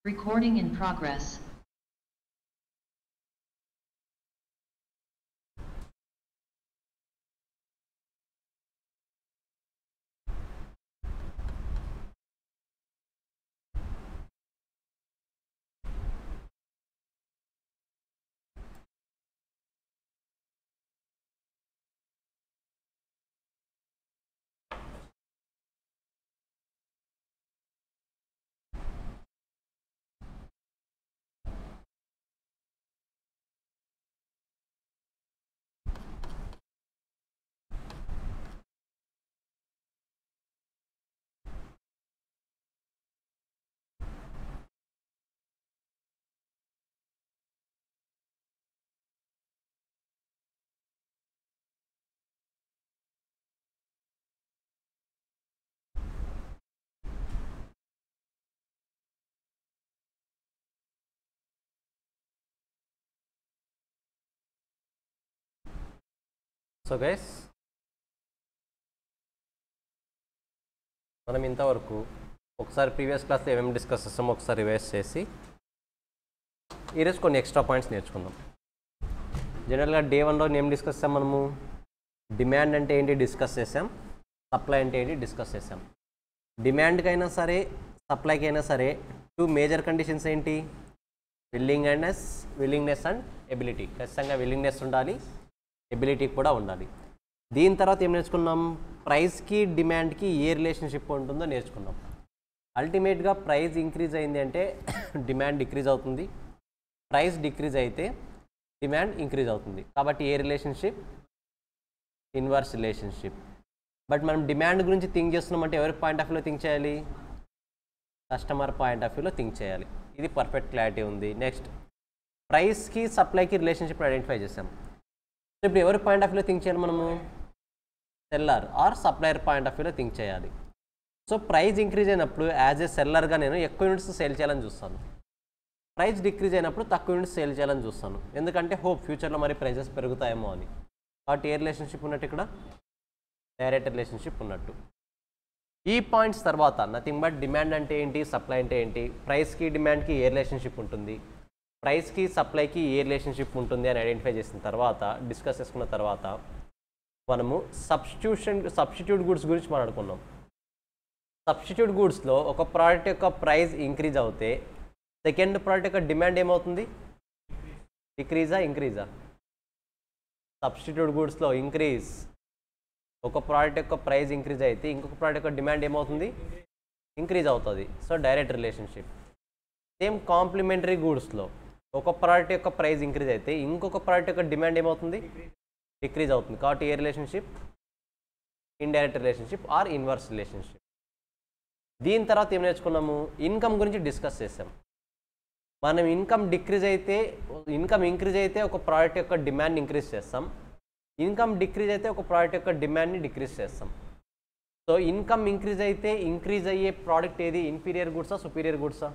Recording in progress. So guys, మనం ఇంతవరకు ఒకసారి ప్రీవియస్ క్లాస్లో ఏమేమి డిస్కస్ చేస్తామో ఒకసారి రివైజ్ చేసి ఈరోజు కొన్ని ఎక్స్ట్రా పాయింట్స్ నేర్చుకుందాం. జనరల్గా డే 1లో ఏం డిస్కస్ చేసాం మనము? డిమాండ్ అంటే ఏంటి డిస్కస్ చేసాం, సప్లై అంటే ఏంటి డిస్కస్ చేసాం. డిమాండ్కైనా సరే సప్లైకి అయినా సరే 2 మేజర్ కండిషన్స్ ఏంటి? Willingness and ability. ఖచ్చితంగా విల్లింగ్నెస్ ఉండాలి, ఎబిలిటీ కూడా ఉండాలి. దీని తర్వాత ఏం నేర్చుకున్నాం? ప్రైస్కి డిమాండ్కి ఏ రిలేషన్షిప్ ఉంటుందో నేర్చుకున్నాం. అల్టిమేట్గా ప్రైస్ ఇంక్రీజ్ అయింది అంటే డిమాండ్ డిక్రీజ్ అవుతుంది, ప్రైస్ డిక్రీజ్ అయితే డిమాండ్ ఇంక్రీజ్ అవుతుంది. కాబట్టి ఏ రిలేషన్షిప్? Inverse relationship. బట్ మనం డిమాండ్ గురించి థింక్ చేస్తున్నామంటే ఎవరి పాయింట్ ఆఫ్ వ్యూలో థింక్ చేయాలి? కస్టమర్ పాయింట్ ఆఫ్ వ్యూలో థింక్ చేయాలి. ఇది పర్ఫెక్ట్ క్లారిటీ ఉంది. నెక్స్ట్, ప్రైస్కి సప్లైకి రిలేషన్షిప్ ఐడెంటిఫై చేసాం. సో ఇప్పుడు ఎవరి పాయింట్ ఆఫ్ వ్యూలో థింక్ చేయాలి మనము? Seller or supplier point of వ్యూలో థింక్ చేయాలి. సో ప్రైస్ ఇంక్రీజ్ అయినప్పుడు యాజ్ ఏ సెల్లర్గా నేను ఎక్కువ యూనిట్స్ సేల్ చేయాలని చూస్తాను, ప్రైస్ డిక్రీజ్ అయినప్పుడు తక్కువ యూనిట్స్ సేల్ చేయాలని చూస్తాను. ఎందుకంటే ఫ్యూచర్లో మరి ప్రైజెస్ పెరుగుతాయేమో అని. కాబట్టి ఏ రిలేషన్షిప్ ఉన్నట్టు ఇక్కడ? డైరెక్ట్ రిలేషన్షిప్ ఉన్నట్టు. ఈ పాయింట్స్ తర్వాత నథింగ్ బట్ డిమాండ్ అంటే ఏంటి, సప్లై అంటే ఏంటి, ప్రైస్కి డిమాండ్కి ఏ రిలేషన్షిప్ ఉంటుంది, ప్రైస్కి సప్లైకి ఏ రిలేషన్షిప్ ఉంటుంది అని ఐడెంటిఫై చేసిన తర్వాత, డిస్కస్ చేసుకున్న తర్వాత మనము సబ్స్టిట్యూట్ గుడ్స్ గురించి మాట్లాడుకున్నాం. సబ్స్టిట్యూట్ గుడ్స్లో ఒక ప్రోడక్ట్ యొక్క ప్రైస్ ఇంక్రీజ్ అవుతే సెకండ్ ప్రోడక్ట్ యొక్క డిమాండ్ ఏమవుతుంది? డిక్రీజా ఇంక్రీజా? సబ్స్టిట్యూట్ గుడ్స్లో ఇంక్రీజ్. ఒక ప్రోడక్ట్ యొక్క ప్రైస్ ఇంక్రీజ్ అయితే ఇంకొక ప్రోడక్ట్ యొక్క డిమాండ్ ఏమవుతుంది? ఇంక్రీజ్ అవుతుంది. So direct relationship. Same complementary గూడ్స్లో ఒక ప్రోడక్ట్ యొక్క ప్రైస్ ఇంక్రీజ్ అయితే ఇంకొక ప్రోడక్ట్ యొక్క డిమాండ్ ఏమవుతుంది? డిక్రీజ్ అవుతుంది. కాబట్టి ఏ relationship? Indirect relationship or inverse relationship. దీని తర్వాత ఏం నేర్చుకున్నాము? ఇన్కమ్ గురించి డిస్కస్ చేసాం. మనం ఇన్కమ్ ఇంక్రీజ్ అయితే ఒక ప్రోడక్ట్ యొక్క డిమాండ్ ఇంక్రీజ్ చేస్తాం, ఇన్కమ్ డిక్రీజ్ అయితే ఒక ప్రోడక్ట్ యొక్క డిమాండ్ని డిక్రీజ్ చేస్తాం. సో ఇన్కమ్ ఇంక్రీజ్ అయితే ఇంక్రీజ్ అయ్యే ప్రోడక్ట్ ఏది? ఇన్ఫీరియర్ గుడ్సా సుపీరియర్ గుడ్సా?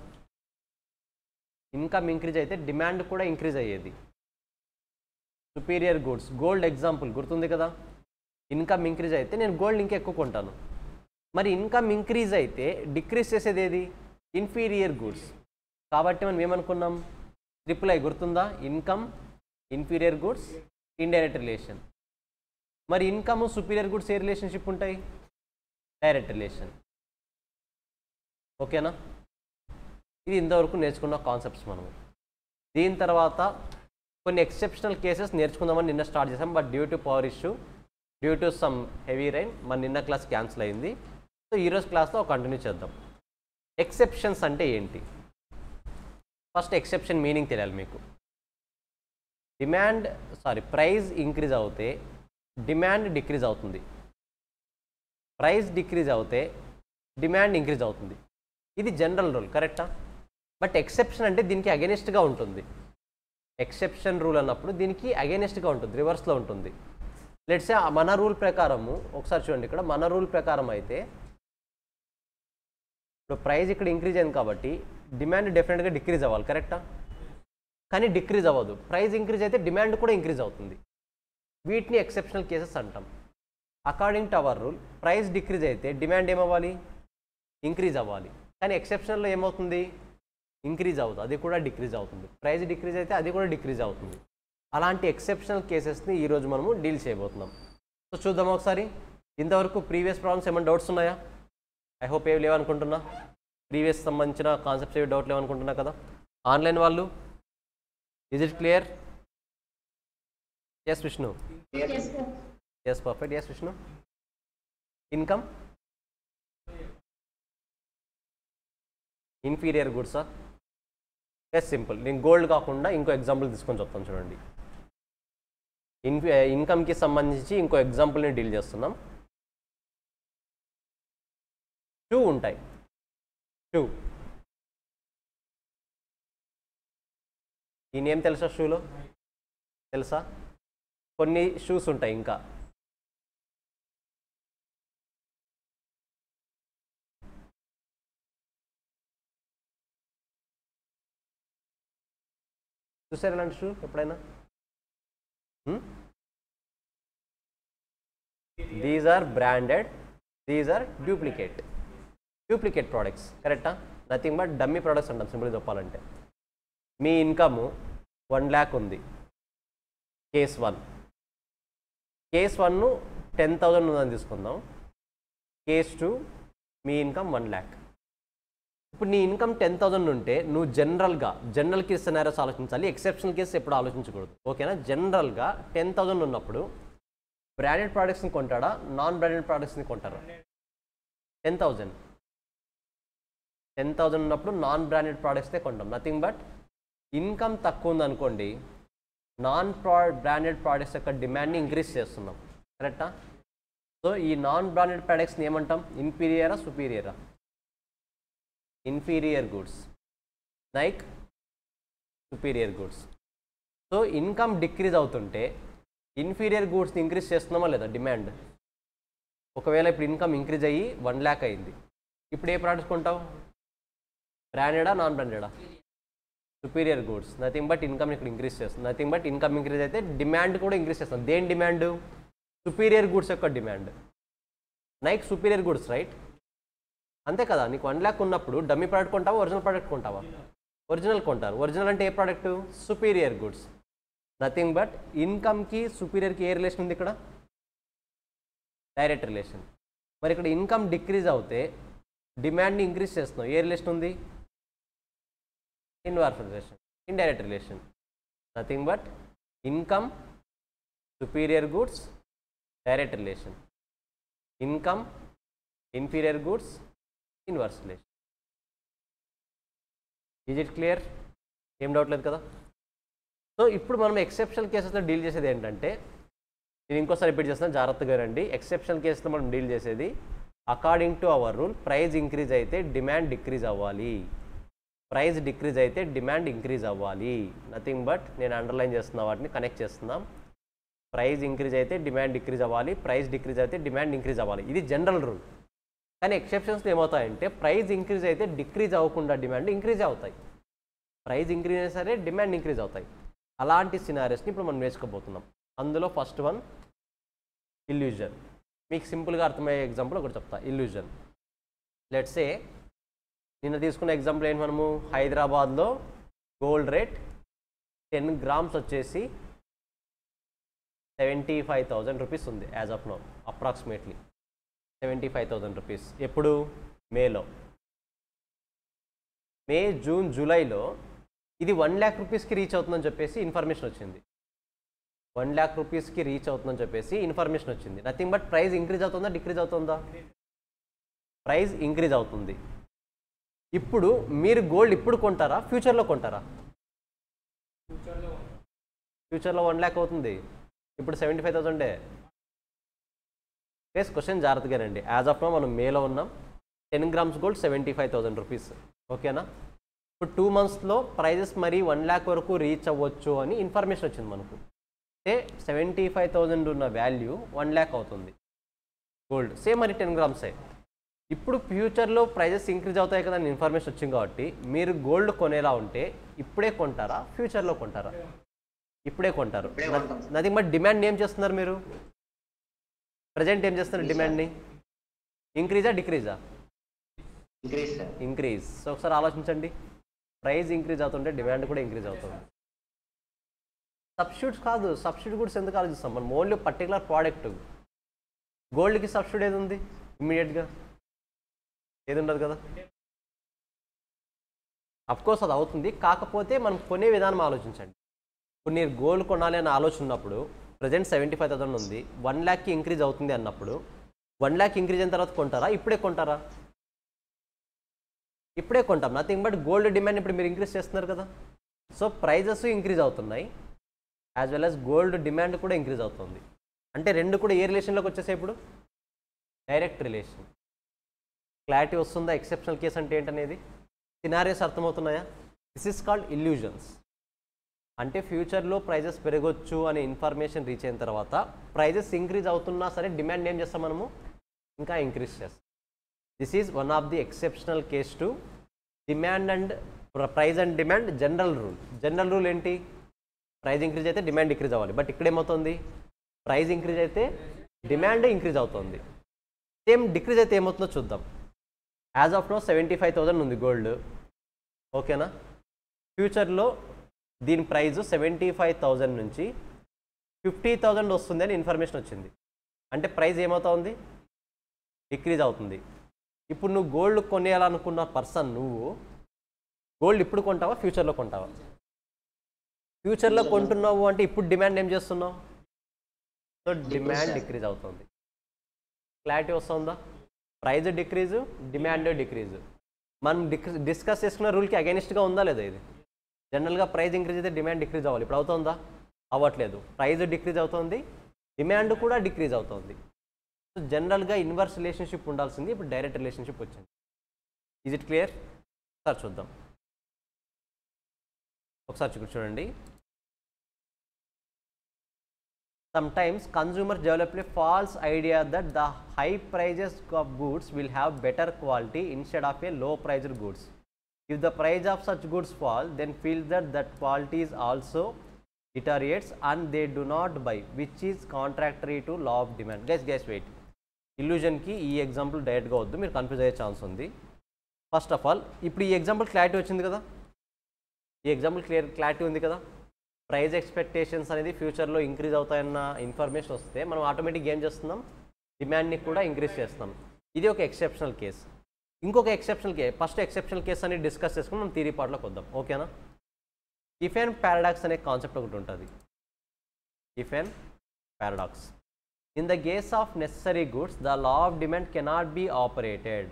ఇన్కమ్ ఇంక్రీజ్ అయితే డిమాండ్ కూడా ఇంక్రీజ్ అయ్యేది, సుపీరియర్ గుడ్స్. గోల్డ్ ఎగ్జాంపుల్ గుర్తుంది కదా? ఇన్కమ్ ఇంక్రీజ్ అయితే నేను గోల్డ్ ఇంకా ఎక్కువ కొంటాను. మరి ఇన్కమ్ ఇంక్రీజ్ అయితే డిక్రీజ్ చేసేది ఏది? Inferior goods. కాబట్టి మనం ఏమనుకున్నాం? ట్రిపుల్ గుర్తుందా? Income, inferior goods, indirect relation. మరి ఇన్కమ్ సుపీరియర్ గుడ్స్ ఏ రిలేషన్షిప్ ఉంటాయి? Direct relation. ఓకేనా? ఇది ఇంతవరకు నేర్చుకున్న కాన్సెప్ట్స్ మనము. దీని తర్వాత కొన్ని ఎక్సెప్షనల్ కేసెస్ నేర్చుకుందామని నిన్న స్టార్ట్ చేసాం. But due to power issue, due to some heavy rain మన నిన్న క్లాస్ క్యాన్సిల్ అయింది. సో ఈరోజు క్లాస్లో కంటిన్యూ చేద్దాం. ఎక్సెప్షన్స్ అంటే ఏంటి? ఫస్ట్ ఎక్సెప్షన్ మీనింగ్ తెలియాలి మీకు. ప్రైస్ ఇంక్రీజ్ అవుతే డిమాండ్ డిక్రీజ్ అవుతుంది, ప్రైస్ డిక్రీజ్ అవుతే డిమాండ్ ఇంక్రీజ్ అవుతుంది. ఇది జనరల్ రూల్, కరెక్టా? బట్ ఎక్సెప్షన్ అంటే దీనికి అగెనిస్ట్గా ఉంటుంది. ఎక్సెప్షన్ రూల్ అన్నప్పుడు దీనికి అగెనిస్ట్గా ఉంటుంది, రివర్స్లో ఉంటుంది. లెట్స్ సే మన రూల్ ప్రకారము ఒకసారి చూడండి, ఇక్కడ మన రూల్ ప్రకారం అయితే ఇప్పుడు ప్రైస్ ఇక్కడ ఇంక్రీజ్ అయింది కాబట్టి డిమాండ్ డెఫినెట్గా డిక్రీజ్ అవ్వాలి, కరెక్టా? కానీ డిక్రీజ్ అవ్వదు. ప్రైస్ ఇంక్రీజ్ అయితే డిమాండ్ కూడా ఇంక్రీజ్ అవుతుంది. వీటిని ఎక్సెప్షనల్ కేసెస్ అంటాం. According to our rule price decrease అయితే డిమాండ్ ఏమవ్వాలి? ఇంక్రీజ్ అవ్వాలి. కానీ ఎక్సెప్షనల్లో ఏమవుతుంది? ఇంక్రీజ్ అవుతుంది, అది కూడా డిక్రీజ్ అవుతుంది. ప్రైస్ డిక్రీజ్ అయితే అది కూడా డిక్రీజ్ అవుతుంది. అలాంటి ఎక్సెప్షనల్ కేసెస్ని ఈరోజు మనము డీల్ చేయబోతున్నాం. సో చూద్దాం ఒకసారి. ఇంతవరకు ప్రీవియస్ ప్రాబ్లమ్స్ ఏమైనా డౌట్స్ ఉన్నాయా? ఐ హోప్ ఏవి లేవనుకుంటున్నా. ప్రీవియస్ సంబంధించిన కాన్సెప్ట్స్ ఏవి డౌట్ లేవనుకుంటున్నా కదా. ఆన్లైన్ వాళ్ళు is it clear? Yes Vishnu? Yes perfect. Yes Vishnu? Income inferior గుడ్సా? Yes simple. నేను గోల్డ్ కాకుండా ఇంకో ఎగ్జాంపుల్ తీసుకొని చెప్తాను చూడండి. ఇన్కమ్కి సంబంధించి ఇంకో ఎగ్జాంపుల్ని డీల్ చేస్తున్నాం. షూ ఉంటాయి. షూ ఈ నేమ్ తెలుసా? షూలో తెలుసా? కొన్ని షూస్ ఉంటాయి ఇంకా. చూసారా ఇలాంటి షూ ఎప్పుడైనా? These are branded, these are duplicate products. కరెక్టా? నథింగ్ బట్ డమ్మీ ప్రోడక్ట్స్ అంటాం సింపుల్గా చెప్పాలంటే. మీ ఇన్కమ్ 1 lakh ఉంది, కేస్ 1. కేస్ 1 10,000 ఉందని తీసుకుందాం. కేస్ 2 మీ ఇన్కమ్ 1 lakh. ఇప్పుడు నీ ఇన్కమ్ 10,000 ఉంటే నువ్వు జనరల్ కేస్ సినారియోస్ ఆలోచించాలి, ఎక్సెప్షనల్ కేసు ఎప్పుడు ఆలోచించకూడదు. ఓకేనా? జనరల్గా 10,000 ఉన్నప్పుడు బ్రాండెడ్ ప్రోడక్ట్స్ని కొంటాడా, నాన్ బ్రాండెడ్ ప్రోడక్ట్స్ని కొంటారా? 10,000 ఉన్నప్పుడు నాన్ బ్రాండెడ్ ప్రోడక్ట్స్నే కొంటాం. నథింగ్ బట్ ఇన్కమ్ తక్కువ ఉందనుకోండి, నాన్ బ్రాండెడ్ ప్రోడక్ట్స్ యొక్క డిమాండ్ని ఇంక్రీజ్ చేస్తున్నాం. కరెక్టా? సో ఈ నాన్ బ్రాండెడ్ ప్రోడక్ట్స్ని ఏమంటాం? ఇన్ఫీరియరా, సుపీరియరా? Inferior goods like superior goods. So income decrease అవుతుంటే ఇన్ఫీరియర్ గూడ్స్ని ఇంక్రీజ్ చేస్తున్నామా లేదా డిమాండ్? ఒకవేళ ఇప్పుడు ఇన్కమ్ ఇంక్రీజ్ అయ్యి 1 lakh అయింది, ఇప్పుడు ఏ ప్రోడక్ట్స్ కొంటావు? బ్రాండెడా, నాన్ బ్రాండెడా? Superior goods. Nothing but income ఇక్కడ ఇంక్రీజ్ చేస్తుంది. నథింగ్ బట్ ఇన్కమ్ ఇంక్రీజ్ అయితే డిమాండ్ కూడా ఇంక్రీజ్ చేస్తుంది. దేని డిమాండ్? సుపీరియర్ గూడ్స్ యొక్క demand. Nike superior goods, right? అంతే కదా. నీకు 1 lakh ఉన్నప్పుడు డమ్మీ ప్రోడక్ట్ కొంటావా, ఒరిజినల్ ప్రోడక్ట్ కొంటావా? ఒరిజినల్ కొంటారు. ఒరిజినల్ అంటే ఏ product? Superior goods. Nothing but ఇన్కమ్కి సుపీరియర్కి ఏ రిలేషన్ ఉంది ఇక్కడ? Direct relation. మరి ఇక్కడ ఇన్కమ్ డిక్రీజ్ అవుతే డిమాండ్ని ఇంక్రీజ్ చేస్తున్నావు, ఏ రిలేషన్ ఉంది? Inverse relation, indirect relation. Nothing but income, superior goods, direct relation. Income, inferior goods, inverse relation. Is it clear? ఏం డౌట్ లేదు కదా. సో ఇప్పుడు మనం ఎక్సెప్షనల్ కేసెస్లో డీల్ చేసేది ఏంటంటే, నేను ఇంకోసారి రిపీట్ చేస్తాను, జాగ్రత్తగా రండి. ఎక్సెప్షనల్ కేసులో మనం డీల్ చేసేది according to our rule price increase అయితే డిమాండ్ డిక్రీజ్ అవ్వాలి, ప్రైస్ డిక్రీజ్ అయితే డిమాండ్ ఇంక్రీజ్ అవ్వాలి. నథింగ్ బట్ నేను అండర్లైన్ చేస్తున్న వాటిని కనెక్ట్ చేస్తున్నాం. ప్రైస్ ఇంక్రీజ్ అయితే డిమాండ్ డిక్రీజ్ అవ్వాలి, ప్రైస్ డిక్రీజ్ అయితే డిమాండ్ ఇంక్రీజ్ అవ్వాలి. ఇది జనరల్ రూల్. కానీ ఎక్సెప్షన్స్లో ఏమవుతాయంటే ప్రైస్ ఇంక్రీజ్ అయితే డిక్రీజ్ అవ్వకుండా డిమాండ్ ఇంక్రీజ్ అవుతాయి, ప్రైస్ ఇంక్రీజ్ అయినా సరే డిమాండ్ ఇంక్రీజ్ అవుతాయి. అలాంటి సినారియోస్ని ఇప్పుడు మనం నేర్చుకోబోతున్నాం. అందులో ఫస్ట్ వన్ ఇల్యూజన్. మీకు సింపుల్గా అర్థమయ్యే ఎగ్జాంపుల్ ఒకటి చెప్తా. ఇల్యూజన్. లెట్స్ సే నిన్న తీసుకున్న ఎగ్జాంపుల్ ఏంటి? మనము హైదరాబాద్లో గోల్డ్ రేట్ 10 grams వచ్చేసి 75,000 రూపీస్ ఉంది as of now, approximately 75,000 rupees. ఎప్పుడు? మేలో. మే, జూన్, జూలైలో ఇది 1 lakh రూపీస్కి రీచ్ అవుతుందని చెప్పేసి ఇన్ఫర్మేషన్ వచ్చింది. 1 lakh రూపీస్కి రీచ్ అవుతుందని చెప్పేసి ఇన్ఫర్మేషన్ వచ్చింది. నథింగ్ బట్ ప్రైస్ ఇంక్రీజ్ అవుతుందా, డిక్రీజ్ అవుతుందా? ప్రైస్ ఇంక్రీజ్ అవుతుంది. ఇప్పుడు మీరు గోల్డ్ ఇప్పుడు కొంటారా, ఫ్యూచర్లో కొంటారా? ఫ్యూచర్లో 1 lakh అవుతుంది, ఇప్పుడు 75,000. కేస్ క్వశ్చన్ జాగ్రత్తగానండి. యాజ్ ఆఫ్ నో మనం మేలో ఉన్నాం. 10 grams గోల్డ్ 75,000 రూపీస్. ఓకేనా? ఇప్పుడు 2 monthsలో ప్రైజెస్ మరి 1 lakh వరకు రీచ్ అవ్వచ్చు అని ఇన్ఫర్మేషన్ వచ్చింది మనకు. అంటే 75,000 ఉన్న వాల్యూ 1 lakh అవుతుంది గోల్డ్. సేమ్ మరి 10 grams. ఇప్పుడు ఫ్యూచర్లో ప్రైజెస్ ఇంక్రీజ్ అవుతాయి కదా అని ఇన్ఫర్మేషన్ వచ్చింది కాబట్టి మీరు గోల్డ్ కొనేలా ఉంటే ఇప్పుడే కొంటారా, ఫ్యూచర్లో కొంటారా? ఇప్పుడే కొంటారు. నథింగ్ బట్ డిమాండ్ ఏం చేస్తున్నారు మీరు? ప్రజెంట్ ఏం చేస్తున్నారు డిమాండ్ని? ఇంక్రీజా, డిక్రీజా? ఇంక్రీజ్. సో ఒకసారి ఆలోచించండి. ప్రైస్ ఇంక్రీజ్ అవుతుంటే డిమాండ్ కూడా ఇంక్రీజ్ అవుతుంది. సబ్స్టిట్యూట్స్ కాదు, సబ్స్టిట్యూట్ గుడ్స్ ఎందుకు ఆలోచిస్తాం మనం? Only particular product. గోల్డ్కి సబ్స్టిట్యూట్ ఏది ఉంది ఇమ్మీడియట్గా? ఏది ఉండదు కదా. అఫ్కోర్స్ అది అవుతుంది, కాకపోతే మనం కొనే విధానం ఆలోచించండి. ఇప్పుడు మీరు గోల్డ్ కొనాలి అని ఆలోచన ఉన్నప్పుడు ప్రజెంట్ 75,000 ఉంది, 1 lakh ఇంక్రీజ్ అవుతుంది అన్నప్పుడు 1 lakh ఇంక్రీజ్ అయిన తర్వాత కొంటారా? ఇప్పుడే కొంటారా? ఇప్పుడే కొంటాం. నథింగ్ బట్ గోల్డ్ డిమాండ్ ఇప్పుడు మీరు ఇంక్రీజ్ చేస్తున్నారు కదా. సో ప్రైజెస్ ఇంక్రీజ్ అవుతున్నాయి, as well as gold demand కూడా ఇంక్రీజ్ అవుతుంది. అంటే రెండు కూడా ఏ రిలేషన్లోకి వచ్చేసాయి ఇప్పుడు? Direct relation. క్లారిటీ వస్తుందా? ఎక్సెప్షనల్ కేస్ అంటే ఏంటనేది సినారియోస్ అర్థమవుతున్నాయా? This is called illusions. అంటే ఫ్యూచర్లో ప్రైజెస్ పెరగొచ్చు అనే ఇన్ఫర్మేషన్ రీచ్ అయిన తర్వాత ప్రైజెస్ ఇంక్రీజ్ అవుతున్నా సరే డిమాండ్ ఏం చేస్తాం మనము? ఇంకా ఇంక్రీజ్ చేస్తాం. This is one of the exceptional case to demand and price and demand general rule. General rule ఏంటి? ప్రైజ్ ఇంక్రీజ్ అయితే డిమాండ్ ఇంక్రీజ్ అవ్వాలి. బట్ ఇక్కడ ఏమవుతుంది? ప్రైజ్ ఇంక్రీజ్ అయితే డిమాండ్ ఇంక్రీజ్ అవుతుంది. సేమ్ డిక్రీజ్ అయితే ఏమవుతుందో చూద్దాం. యాజ్ ఆఫ్ నో 75,000 ఉంది గోల్డ్, ఓకేనా? ఫ్యూచర్లో దీని ప్రైజు 75,000 నుంచి 50,000 వస్తుంది అని ఇన్ఫర్మేషన్ వచ్చింది. అంటే ప్రైస్ ఏమవుతా ఉంది? డిక్రీజ్ అవుతుంది. ఇప్పుడు నువ్వు గోల్డ్ కొనేయాలనుకున్న పర్సన్, నువ్వు గోల్డ్ ఇప్పుడు కొంటావా ఫ్యూచర్లో కొంటావా? ఫ్యూచర్లో కొంటున్నావు అంటే ఇప్పుడు డిమాండ్ ఏం చేస్తున్నావు? సో డిమాండ్ డిక్రీజ్ అవుతుంది. క్లారిటీ వస్తుందా? Price decrease, demand decrease. మనం డిస్కస్ చేసుకున్న రూల్కి అగైనిస్ట్గా ఉందా లేదా ఇది? జనరల్గా ప్రైజ్ ఇంక్రీజ్ అయితే డిమాండ్ డిక్రీజ్ అవ్వాలి. ఇప్పుడు అవుతుందా? అవ్వట్లేదు. ప్రైజ్ డిక్రీజ్ అవుతుంది, డిమాండ్ కూడా డిక్రీజ్ అవుతుంది. సో జనరల్గా ఇన్వర్స్ రిలేషన్షిప్ ఉండాల్సింది, ఇప్పుడు డైరెక్ట్ రిలేషన్షిప్ వచ్చింది. Is it clear? ఒకసారి చూద్దాం. ఒకసారి చూడండి. Sometimes consumers develop a false idea that the high prices of goods will have better quality instead of a low priced goods. If the price of such goods fall, then feel that quality is also deteriorates and they do not buy, which is contrary to law of demand. Guys wait. Illusion ki ee example direct ga vaddu, meer confuse ayye chance undi. First of all, ఇప్పుడు ఈ example clarity వచ్చింది కదా. ఈ example clarity ఉంది కదా. Praise expectations అనేది ఫ్యూచర్లో increase అవుతాయన్న information వస్తే మనం ఆటోమేటిక్గా ఏం చేస్తున్నాం? డిమాండ్ని కూడా ఇంక్రీజ్ చేస్తున్నాం. ఇది ఒక ఎక్సెప్షనల్ కేస్. ఇంకొక exceptional case, first exceptional case అని డిస్కస్ చేసుకుని మనం థియరీ పార్ట్లోకి వద్దాం, ఓకేనా? గిఫెన్ పారాడాక్స్ అనే కాన్సెప్ట్ ఒకటి ఉంటుంది. Giffen paradox. In the case of necessary goods the law of demand cannot be operated.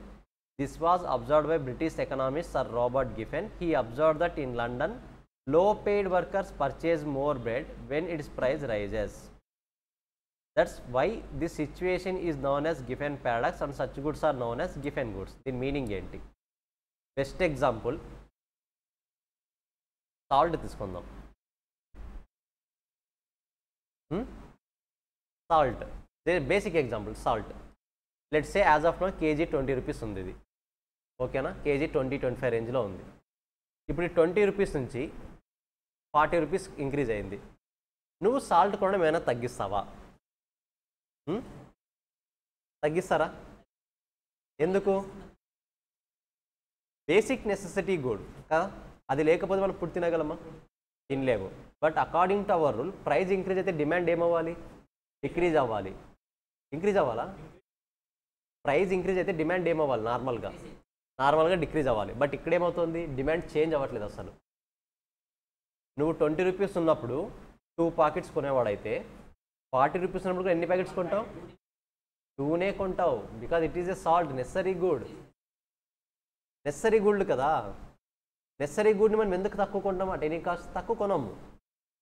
This was observed by British economist sir Robert Giffen. He observed that in London low paid workers purchase more bread when its price rises. That's why this situation is known as Giffen paradox and such goods are known as Giffen goods. Din meaning enti? Best example, salt తీసుకుందాం. Salt, the basic example, salt. Let's say as of now kg 20 rupees ఉంది ఇది, ఓకేనా? kg 20-25 రేంజ్లో ఉంది. ఇప్పుడు 20 rupees నుంచి 40 rupees increase అయింది. నువ్వు సాల్ట్ కొనడం ఏమైనా తగ్గిస్తావా? తగ్గిస్తారా? ఎందుకు? బేసిక్ నెసెసిటీ గుడ్ కదా, అది లేకపోతే మనం ఫుడ్ తినగలమా? తినలేము. But according to our rule price increase అయితే డిమాండ్ ఏమవ్వాలి? డిక్రీజ్ అవ్వాలి. ఇంక్రీజ్ అవ్వాలా? ప్రైస్ ఇంక్రీజ్ అయితే డిమాండ్ ఏమవ్వాలి? నార్మల్గా డిక్రీజ్ అవ్వాలి. బట్ ఇక్కడ ఏమవుతుంది? డిమాండ్ చేంజ్ అవ్వట్లేదు అసలు. నువ్వు 20 రూపీస్ ఉన్నప్పుడు 2 ప్యాకెట్స్ కొనేవాడైతే 40 రూపీస్ ఉన్నప్పుడు ఎన్ని ప్యాకెట్స్ కొంటావు? 2నే కొంటావు. Because it is a salt, necessary good. Necessary good కదా. నెసరీ గుడ్ని మనం ఎందుకు తక్కువ కొంటాం? అట్ ఎనీ కాస్ట్ తక్కువ కొనము.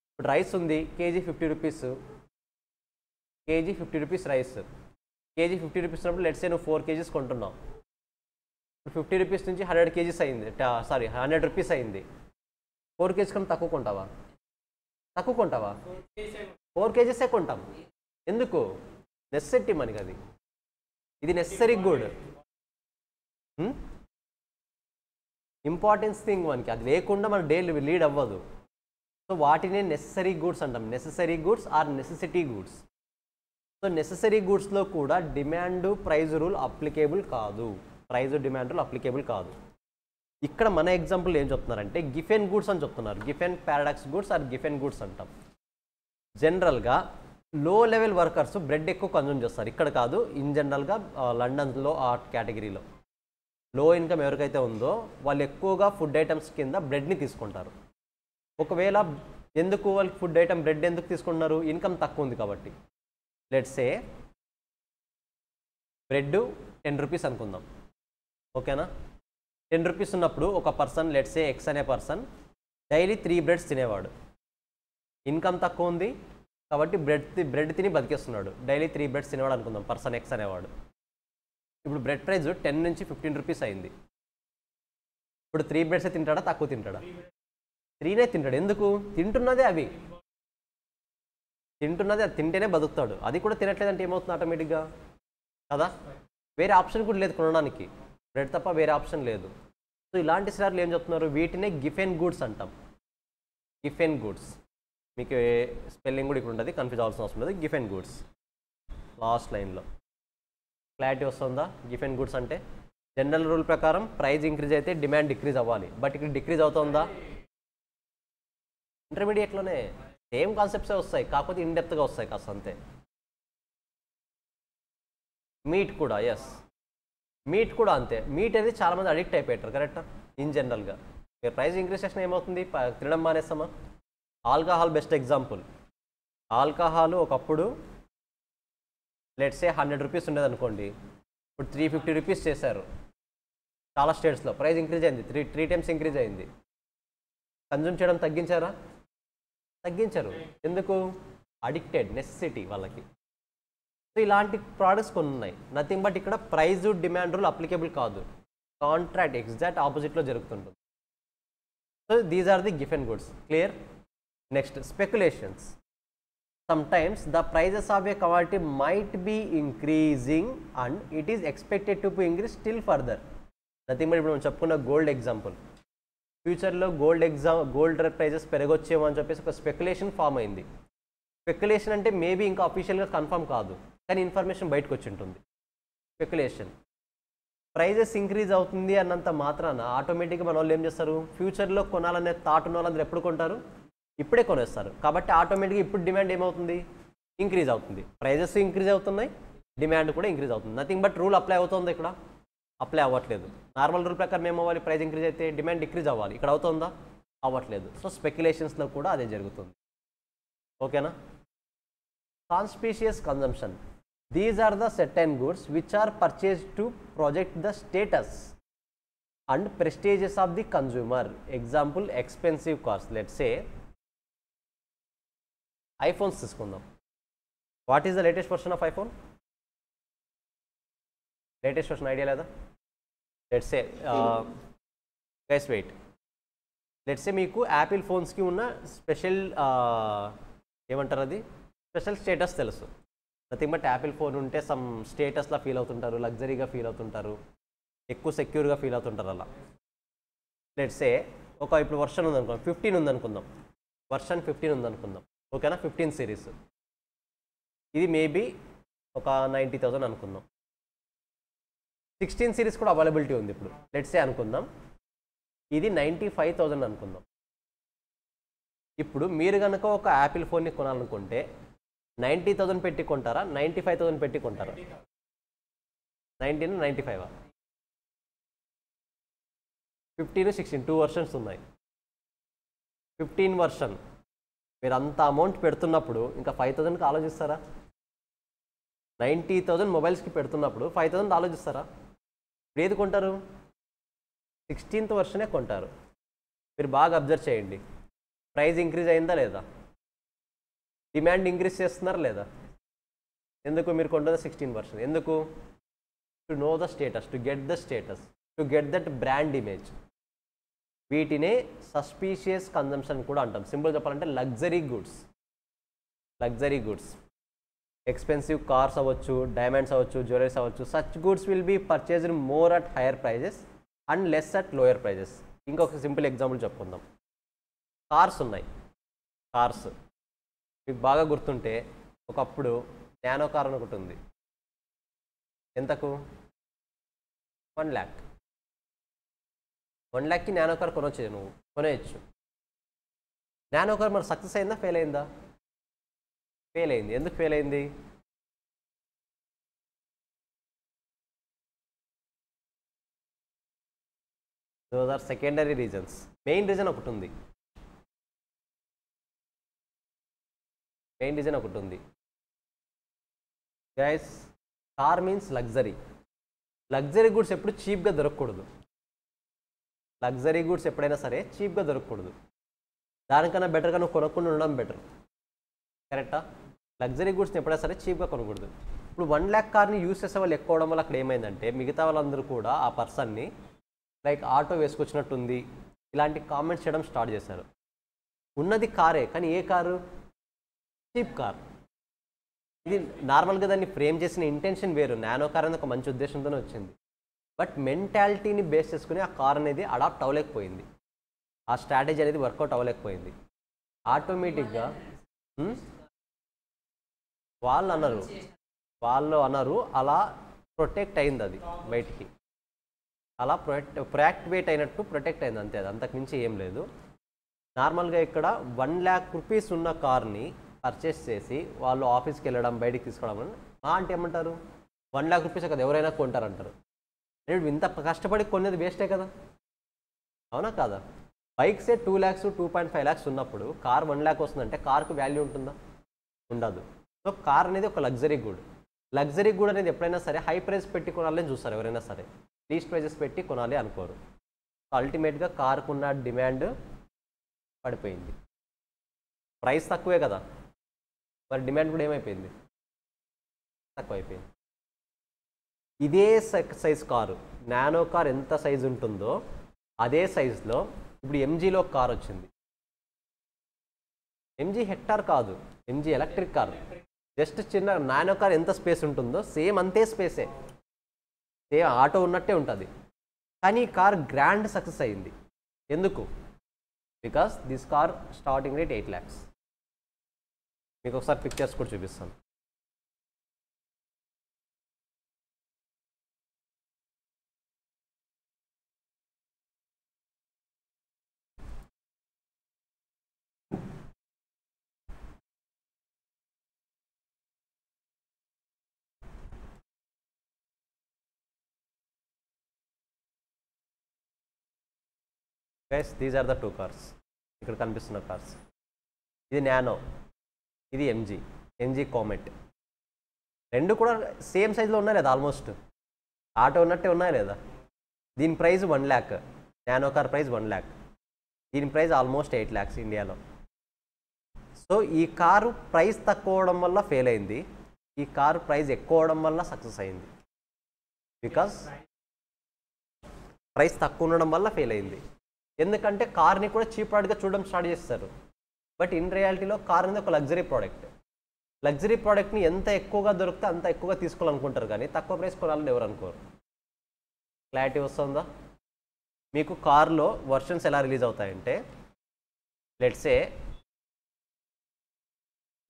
ఇప్పుడు రైస్ ఉంది, KG 50 rupees. KG 50 rupees rice. KG 50 rupees ఉన్నప్పుడు లెట్స్ సే నువ్వు 4 kgs కొంటున్నావు. 50 రూపీస్ నుంచి 100 kgs అయింది, 100 రూపీస్ అయింది. 4 kgs కన్నా తక్కువ కొంటావా? 4 kgs కొంటాం. ఎందుకు? నెసెసిటీ మనకి అది. ఇది నెసరీ గుడ్, ఇంపార్టెన్స్ థింగ్ మనకి. అది లేకుండా మన డే లీడ్ అవ్వదు. సో వాటినే నెసరీ గుడ్స్ అంటాం. Necessary goods are necessity goods. So necessary గూడ్స్లో కూడా డిమాండ్ ప్రైజ్ రూల్ అప్లికేబుల్ కాదు. ప్రైజ్ డిమాండ్ రూల్ అప్లికేబుల్ కాదు. ఇక్కడ మన ఎగ్జాంపుల్ ఏం చెప్తున్నారంటే గిఫెన్ గూడ్స్ అని చెప్తున్నారు. Giffen paradox goods or Giffen goods అంటాం. జనరల్గా లో లెవెల్ వర్కర్స్ బ్రెడ్ ఎక్కువ కన్జ్యూమ్ చేస్తారు. ఇక్కడ కాదు, ఇన్ జనరల్గా లండన్లో ఆ కేటగిరీలో లో ఇన్కమ్ ఎవరికైతే ఉందో వాళ్ళు ఎక్కువగా ఫుడ్ ఐటమ్స్ కింద బ్రెడ్ని తీసుకుంటారు. ఒకవేళ ఎందుకు వాళ్ళు ఫుడ్ ఐటమ్ బ్రెడ్ ఎందుకు తీసుకుంటున్నారు? ఇన్కమ్ తక్కువ ఉంది కాబట్టి. లెట్స్ సే బ్రెడ్ 10 రూపీస్ అనుకుందాం, ఓకేనా? 10 రూపీస్ ఉన్నప్పుడు ఒక పర్సన్, లెట్స్ సే ఎక్స్ అనే పర్సన్ డైలీ 3 బ్రెడ్స్ తినేవాడు. ఇన్కమ్ తక్కువ ఉంది కాబట్టి బ్రెడ్ తిని బతికేస్తున్నాడు. డైలీ 3 బ్రెడ్స్ తినేవాడు అనుకుందాం పర్సన్ ఎక్స్ అనేవాడు. ఇప్పుడు బ్రెడ్ ప్రైస్ 10 నుంచి 15 రూపీస్ అయింది. ఇప్పుడు 3 బ్రెడ్సే తింటాడా, తక్కువ తింటాడా? 3నే తింటాడు. ఎందుకు? తింటున్నదే అవి, తింటున్నదే, అది తింటేనే బతుకుతాడు. అది కూడా తినట్లేదంటే ఏమవుతుంది ఆటోమేటిక్గా కదా? వేరే ఆప్షన్ కూడా లేదు కొనడానికి, బ్రెడ్ తప్ప వేరే ఆప్షన్ లేదు. సో ఇలాంటి సార్లు ఏం చెప్తున్నారు? వీటినే గిఫెన్ గూడ్స్ అంటాం. గిఫెన్ గూడ్స్, మీకు స్పెల్లింగ్ కూడా ఇక్కడ ఉంటుంది, కన్ఫ్యూజ్ అవ్వాల్సిన అవసరం లేదు. గిఫెన్ గూడ్స్ లాస్ట్ లైన్లో క్లారిటీ వస్తుందా? గిఫెన్ గూడ్స్ అంటే జనరల్ రూల్ ప్రకారం ప్రైస్ ఇంక్రీజ్ అయితే డిమాండ్ డిక్రీజ్ అవ్వాలి. బట్ ఇక్కడ డిక్రీజ్ అవుతుందా? ఇంటర్మీడియట్లోనే సేమ్ కాన్సెప్ట్సే వస్తాయి, కాకపోతే ఇన్డెప్త్గా వస్తాయి కాస్త అంతే. మీట్ కూడా, ఎస్, మీట్ కూడా అంతే. మీట్ అనేది చాలామంది అడిక్ట్ అయిపోయారు, కరెక్టా? ఇన్ జనరల్గా మీరు ప్రైస్ ఇంక్రీజ్ చేసిన ఏమవుతుంది? తినడం మానేస్తామా? Alcohol best example. ఆల్కహాల్ ఒకప్పుడు లెట్స్ సే 100 రూపీస్ ఉండేది అనుకోండి, ఇప్పుడు 350 రూపీస్ చేశారు చాలా స్టేట్స్లో. ప్రైస్ ఇంక్రీజ్ అయింది, త్రీ టైమ్స్ ఇంక్రీజ్ అయింది. కన్జ్యూమ్ చేయడం తగ్గించారా? తగ్గించారు. ఎందుకు? అడిక్టెడ్, నెసెసిటీ వాళ్ళకి. సో ఇలాంటి ప్రోడక్ట్స్ కొన్ని ఉన్నాయి. నథింగ్ బట్ ఇక్కడ ప్రైజ్ డిమాండ్ రూల్ అప్లికేబుల్ కాదు, కాంట్రాక్ట్ ఎగ్జాక్ట్ ఆపోజిట్లో జరుగుతుంటుంది. So these are the Giffen goods. Clear? Next, speculations. Sometimes the prices of a commodity might be increasing and it is expected to be increase still further. Nothing but ఇప్పుడు మనం చెప్పుకున్న gold example. ఫ్యూచర్లో gold prices పెరగొచ్చేమో అని చెప్పేసి ఒక speculation form అయింది. Speculation అంటే maybe ఇంకా అఫీషియల్గా కన్ఫర్మ్ కాదు, కానీ ఇన్ఫర్మేషన్ బయటకు వచ్చి ఉంటుంది. స్పెక్యులేషన్. ప్రైజెస్ ఇంక్రీజ్ అవుతుంది అన్నంత మాత్రాన ఆటోమేటిక్గా మన వాళ్ళు ఏం చేస్తారు? ఫ్యూచర్లో కొనాలనే థాట్ ఉన్న వాళ్ళందరూ ఎప్పుడు కొంటారు? ఇప్పుడే కొనేస్తారు. కాబట్టి ఆటోమేటిక్గా ఇప్పుడు డిమాండ్ ఏమవుతుంది? ఇంక్రీజ్ అవుతుంది. ప్రైజెస్ ఇంక్రీజ్ అవుతున్నాయి, డిమాండ్ కూడా ఇంక్రీజ్ అవుతుంది. నథింగ్ బట్ రూల్ అప్లై అవుతుంది, ఇక్కడ అప్లై అవ్వట్లేదు. నార్మల్ రూల్ ప్రకారం ఏమవ్వాలి? ప్రైస్ ఇంక్రీజ్ అయితే డిమాండ్ డిక్రీజ్ అవ్వాలి. ఇక్కడ అవుతుందా? అవ్వట్లేదు. సో స్పెక్యులేషన్స్లో కూడా అదే జరుగుతుంది. ఓకేనా? Conspicuous consumption. These are the certain goods which are purchased to project the status and prestigious of the consumer. Example, expensive cars. Let's say iPhones తీసుకుందాం. What is the latest version of iPhone? Latest version idea లేదా? Let's say guys wait. Let's say మీకు Apple ఫోన్స్కి ఉన్న special ఏమంటారు, అది special status తెలుసు. Nothing but Apple phone ఉంటే some స్టేటస్లా ఫీల్ అవుతుంటారు, లగ్జరీగా ఫీల్ అవుతుంటారు, ఎక్కువ సెక్యూర్గా ఫీల్ అవుతుంటారు అలా. లెట్స్ సే ఇప్పుడు వర్షన్ ఉందనుకుందాం, 15 ఉందనుకుందాం, వర్షన్ 15 ఉందనుకుందాం, ఓకేనా? 15 సిరీస్. ఇది మేబీ ఒక 90,000 అనుకుందాం. 16 సిరీస్ కూడా అవైలబిలిటీ ఉంది ఇప్పుడు. లెట్స్ సే అనుకుందాం ఇది 95,000 అనుకుందాం. ఇప్పుడు మీరు కనుక ఒక యాపిల్ ఫోన్ని కొనాలనుకుంటే 90,000 పెట్టి కొంటారా, 95,000 పెట్టి కొంటారా? 19, 95, 15, 16 2 వర్షన్స్ ఉన్నాయి. 15 వర్షన్ మీరు అంత అమౌంట్ పెడుతున్నప్పుడు ఇంకా 5,000కి ఆలోచిస్తారా? 90,000 మొబైల్స్కి పెడుతున్నప్పుడు 5,000 ఆలోచిస్తారా? ఇప్పుడు ఏది కొంటారు? 16th వర్షనే కొంటారు. మీరు బాగా అబ్జర్వ్ చేయండి, ప్రైస్ ఇంక్రీజ్ అయిందా లేదా? డిమాండ్ ఇంక్రీజ్ చేస్తున్నారా లేదా? ఎందుకు మీరు కొంటున్న 16 వర్షన్? ఎందుకు? To know the status, to get the status, to get that brand image. వీటినే సస్పీషియస్ కన్జంప్షన్ కూడా అంటాం. సింపుల్ చెప్పాలంటే luxury goods. Luxury goods, expensive cars అవ్వచ్చు, డైమండ్స్ అవ్వచ్చు, జ్యువెలరీస్ అవ్వచ్చు. Such goods will be purchased more at higher prices and less at lower prices. ఇంకొక simple example చెప్పుకుందాం. Cars ఉన్నాయి. కార్స్ మీకు బాగా గుర్తుంటే ఒకప్పుడు నానో కార్ అని ఒకటి ఉంది. ఎంతకు? 1 lakh. 1 lakh నానో కార్ కొనొచ్చు, నువ్వు కొనేయచ్చు. నానో కార్ మరి సక్సెస్ అయిందా, ఫెయిల్ అయిందా? ఫెయిల్ అయింది. ఎందుకు ఫెయిల్ అయింది? Those are secondary reasons. Main reason ఒకటి ఉంది. Guys, car means luxury. Luxury goods ఎప్పుడు చీప్గా దొరకకూడదు. లగ్జరీ గూడ్స్ ఎప్పుడైనా సరే చీప్గా దొరకకూడదు. దానికన్నా బెటర్గా నువ్వు కొనుక్కుండా ఉండడం బెటర్. కరెక్టా? లగ్జరీ గూడ్స్ని ఎప్పుడైనా సరే చీప్గా కొనకూడదు. ఇప్పుడు 1 lakh కార్ని యూస్ చేసే వాళ్ళు ఎక్కువ అవడం వల్ల అక్కడ ఏమైందంటే మిగతా వాళ్ళందరూ కూడా ఆ పర్సన్ని లైక్ ఆటో వేసుకొచ్చినట్టుంది ఇలాంటి కామెంట్స్ చేయడం స్టార్ట్ చేశారు. ఉన్నది కారే, కానీ ఏ కారు? Cheap car. ఇది నార్మల్గా దాన్ని ఫ్రేమ్ చేసిన ఇంటెన్షన్ వేరు. నానో కార్ అనేది ఒక మంచి ఉద్దేశంతోనే వచ్చింది. బట్ మెంటాలిటీని బేస్ చేసుకుని ఆ కార్ అనేది అడాప్ట్ అవ్వలేకపోయింది. ఆ స్ట్రాటజీ అనేది వర్కౌట్ అవ్వలేకపోయింది. ఆటోమేటిక్గా వాళ్ళు అన్నారు అలా ప్రొటెక్ట్ అయింది, అది బయటికి అలా ప్రొయాక్టివేట్ అయినట్టు ప్రొటెక్ట్ అయింది, అంతే. అది అంతకుమించి ఏం లేదు. నార్మల్గా ఇక్కడ 1 lakh రూపీస్ ఉన్న కార్ని పర్చేస్ చేసి వాళ్ళు ఆఫీస్కి వెళ్ళడం, బయటికి తీసుకోవడం అంటే ఏమంటారు? 1 lakh రూపీస్ కదా, ఎవరైనా కొంటారంటారు. నేను ఇంత కష్టపడి కొనేది వేస్టే కదా, అవునా కాదా? బైక్సే 2 lakhs 2.5 lakhs ఉన్నప్పుడు కార్ 1 lakh వస్తుందంటే కార్కు వాల్యూ ఉంటుందా? ఉండదు. సో కార్ అనేది ఒక లగ్జరీ గుడ్. లగ్జరీ గుడ్ అనేది ఎప్పుడైనా సరే హై ప్రైస్ పెట్టి కొనాలని చూస్తారు ఎవరైనా సరే, లీస్ట్ ప్రైజెస్ పెట్టి కొనాలి అనుకోరు. సో అల్టిమేట్గా కార్కున్న డిమాండ్ పడిపోయింది. ప్రైస్ తక్కువే కదా, మరి డిమాండ్ కూడా ఏమైపోయింది? తక్కువ అయిపోయింది. ఇదే సైజ్ కారు, నానో కార్ ఎంత సైజు ఉంటుందో అదే సైజులో ఇప్పుడు ఎంజీలో కార్ వచ్చింది. ఎంజీ హెక్టార్ కాదు, ఎంజీ ఎలక్ట్రిక్ కార్. జస్ట్ చిన్న నానో కార్ ఎంత స్పేస్ ఉంటుందో సేమ్ అంతే స్పేసే, సేమ్ ఆటో ఉన్నట్టే ఉంటుంది. కానీ ఈ కార్ గ్రాండ్ సక్సెస్ అయింది. ఎందుకు? Because this car starting rate 8 lakhs. మీకు ఒకసారి పిక్చర్స్ కూడా చూపిస్తాను. Guys, these are the 2 cars. ఇక్కడ కనిపిస్తున్న కార్స్, ఇది నానో, ఇది ఎంజీ కామెట్. రెండు కూడా సేమ్ సైజులో ఉన్నాయి లేదా? ఆల్మోస్ట్ ఆటో ఉన్నట్టే ఉన్నాయి లేదా? దీని price 1 lakh, nano car price 1 lakh, దీని ప్రైస్ ఆల్మోస్ట్ 8 lakhs ఇండియాలో. సో ఈ కారు ప్రైస్ తక్కువ అవడం వల్ల ఫెయిల్ అయింది, ఈ కారు ప్రైస్ ఎక్కువ అవడం వల్ల సక్సెస్ అయింది. బికాస్ ప్రైస్ తక్కువ ఉండడం వల్ల ఫెయిల్ అయింది. ఎందుకంటే కార్ని కూడా చీప్ ప్రోడక్ట్గా చూడడం స్టార్ట్ చేస్తారు. బట్ ఇన్ రియాలిటీలో కార్ అనేది ఒక లగ్జరీ ప్రోడక్ట్. లగ్జరీ ప్రోడక్ట్ని ఎంత ఎక్కువగా దొరికితే అంత ఎక్కువగా తీసుకోవాలనుకుంటారు, కానీ తక్కువ ప్రైస్ కొనాలని ఎవరు అనుకోరు. క్లారిటీ వస్తుందా? మీకు కార్లో వర్షన్స్ ఎలా రిలీజ్ అవుతాయంటే, లెట్సే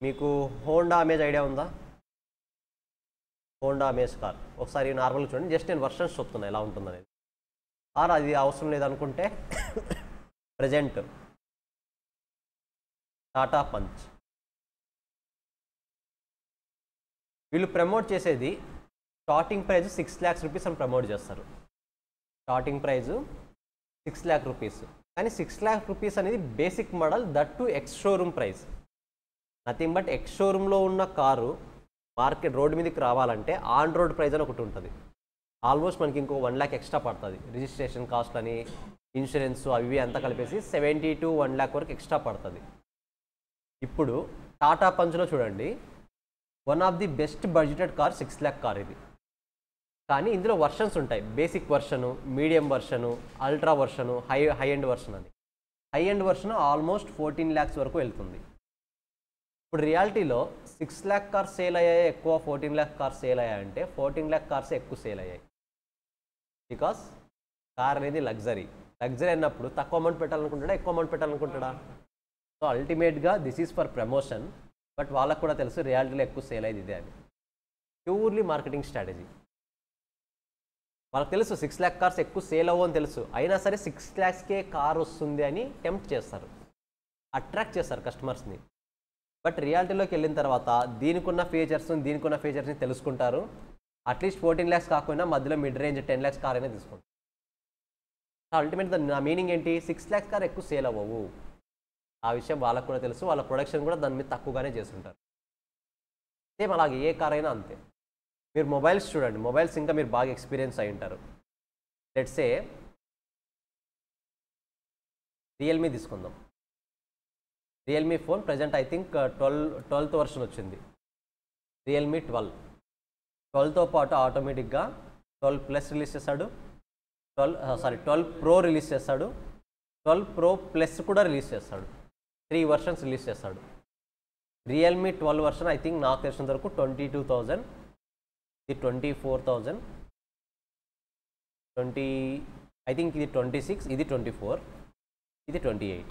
మీకు హోండా అమేజ్ ఐడియా ఉందా? హోండా అమేజ్ కార్ ఒకసారి నార్మల్గా చూడండి. జస్ట్ నేను వర్షన్స్ చెప్తున్నా ఎలా ఉంటుందనేది. ఆర్ అది అవసరం లేదనుకుంటే ప్రజెంట్ టాటా పంచ్. వీళ్ళు ప్రమోట్ చేసేది స్టార్టింగ్ ప్రైజ్ 6 lakhs రూపీస్ అని ప్రమోట్ చేస్తారు. Starting price 6 lakh rupees. కానీ 6 lakh రూపీస్ అనేది basic model, that to ex showroom price. Nothing but ex షోరూంలో ఉన్న కారు మార్కెట్ రోడ్డు మీదకి రావాలంటే ఆన్ రోడ్ ప్రైజ్ అని ఒకటి ఉంటుంది. ఆల్మోస్ట్ మనకి ఇంకో 1 lakh ఎక్స్ట్రా పడుతుంది. రిజిస్ట్రేషన్ కాస్ట్ అని, ఇన్సూరెన్స్ అవి అంతా కలిపేసి 70 to 1 lakh వరకు ఎక్స్ట్రా పడుతుంది. ఇప్పుడు టాటా పంచ్లో చూడండి, one of the best budgeted car 6 lakh car ఇది. కానీ ఇందులో వర్షన్స్ ఉంటాయి. Basic version, medium version, ultra version, high end version అని. High end version almost 14 lakhs వరకు వెళ్తుంది. ఇప్పుడు రియాలిటీలో 6 lakh కార్స్ సేల్ అయ్యాయి ఎక్కువ, 14 lakh కార్స్ సేల్ అయ్యాయంటే 14 lakh కార్స్ ఎక్కువ సేల్ అయ్యాయి. బికాస్ కార్ అనేది లగ్జరీ అన్నప్పుడు తక్కువ అమౌంట్ పెట్టాలనుకుంటాడా, ఎక్కువ అమౌంట్ పెట్టాలనుకుంటాడా? సో అల్టిమేట్గా this is for promotion. But వాళ్ళకు కూడా తెలుసు రియాలిటీలో ఎక్కువ సేల్ అయ్యేది ఇదే అని. Purely marketing strategy. వాళ్ళకి తెలుసు 6 lakh కార్స్ ఎక్కువ సేల్ అవ్వవు అని తెలుసు, అయినా సరే 6 lakhsకే కార్ వస్తుంది అని టెంప్ట్ చేస్తారు, అట్రాక్ట్ చేస్తారు కస్టమర్స్ని. బట్ రియాలిటీలోకి వెళ్ళిన తర్వాత దీనికున్న ఫీచర్స్ని తెలుసుకుంటారు. అట్లీస్ట్ 14 lakhs కాకుండా మధ్యలో మిడ్ రేంజ్ 10 lakhs కార్ అయినా తీసుకుంటారు. అల్టిమేట్గా నా మీనింగ్ ఏంటి, 6 lakhs కార్ ఎక్కువ సేల్ అవ్వవు, ఆ విషయం వాళ్ళకు కూడా తెలుసు. వాళ్ళ ప్రొడక్షన్ కూడా దాని మీద తక్కువగానే చేస్తుంటారు. సేమ్ అలాగే ఏ కార్ అయినా అంతే. మీరు మొబైల్స్ చూడండి, మొబైల్స్ ఇంకా మీరు బాగా ఎక్స్పీరియన్స్ అయి ఉంటారు. లెట్స్ సే రియల్మీ తీసుకుందాం. Realme phone present I think 12th version వచ్చింది, రియల్మీ 12తో పాటు ఆటోమేటిక్గా 12+ రిలీజ్ చేస్తాడు, 12 Pro రిలీజ్ చేస్తాడు, 12 Pro Plus కూడా రిలీజ్ చేస్తాడు, 3 versions రిలీజ్ చేస్తాడు. రియల్మీ 12 వర్షన్ ఐ థింక్ నాకు తెలిసినంత వరకు 22,000, ఇది 24,000, ఐ థింక్ ఇది 26, ఇది 24, ఇది 28.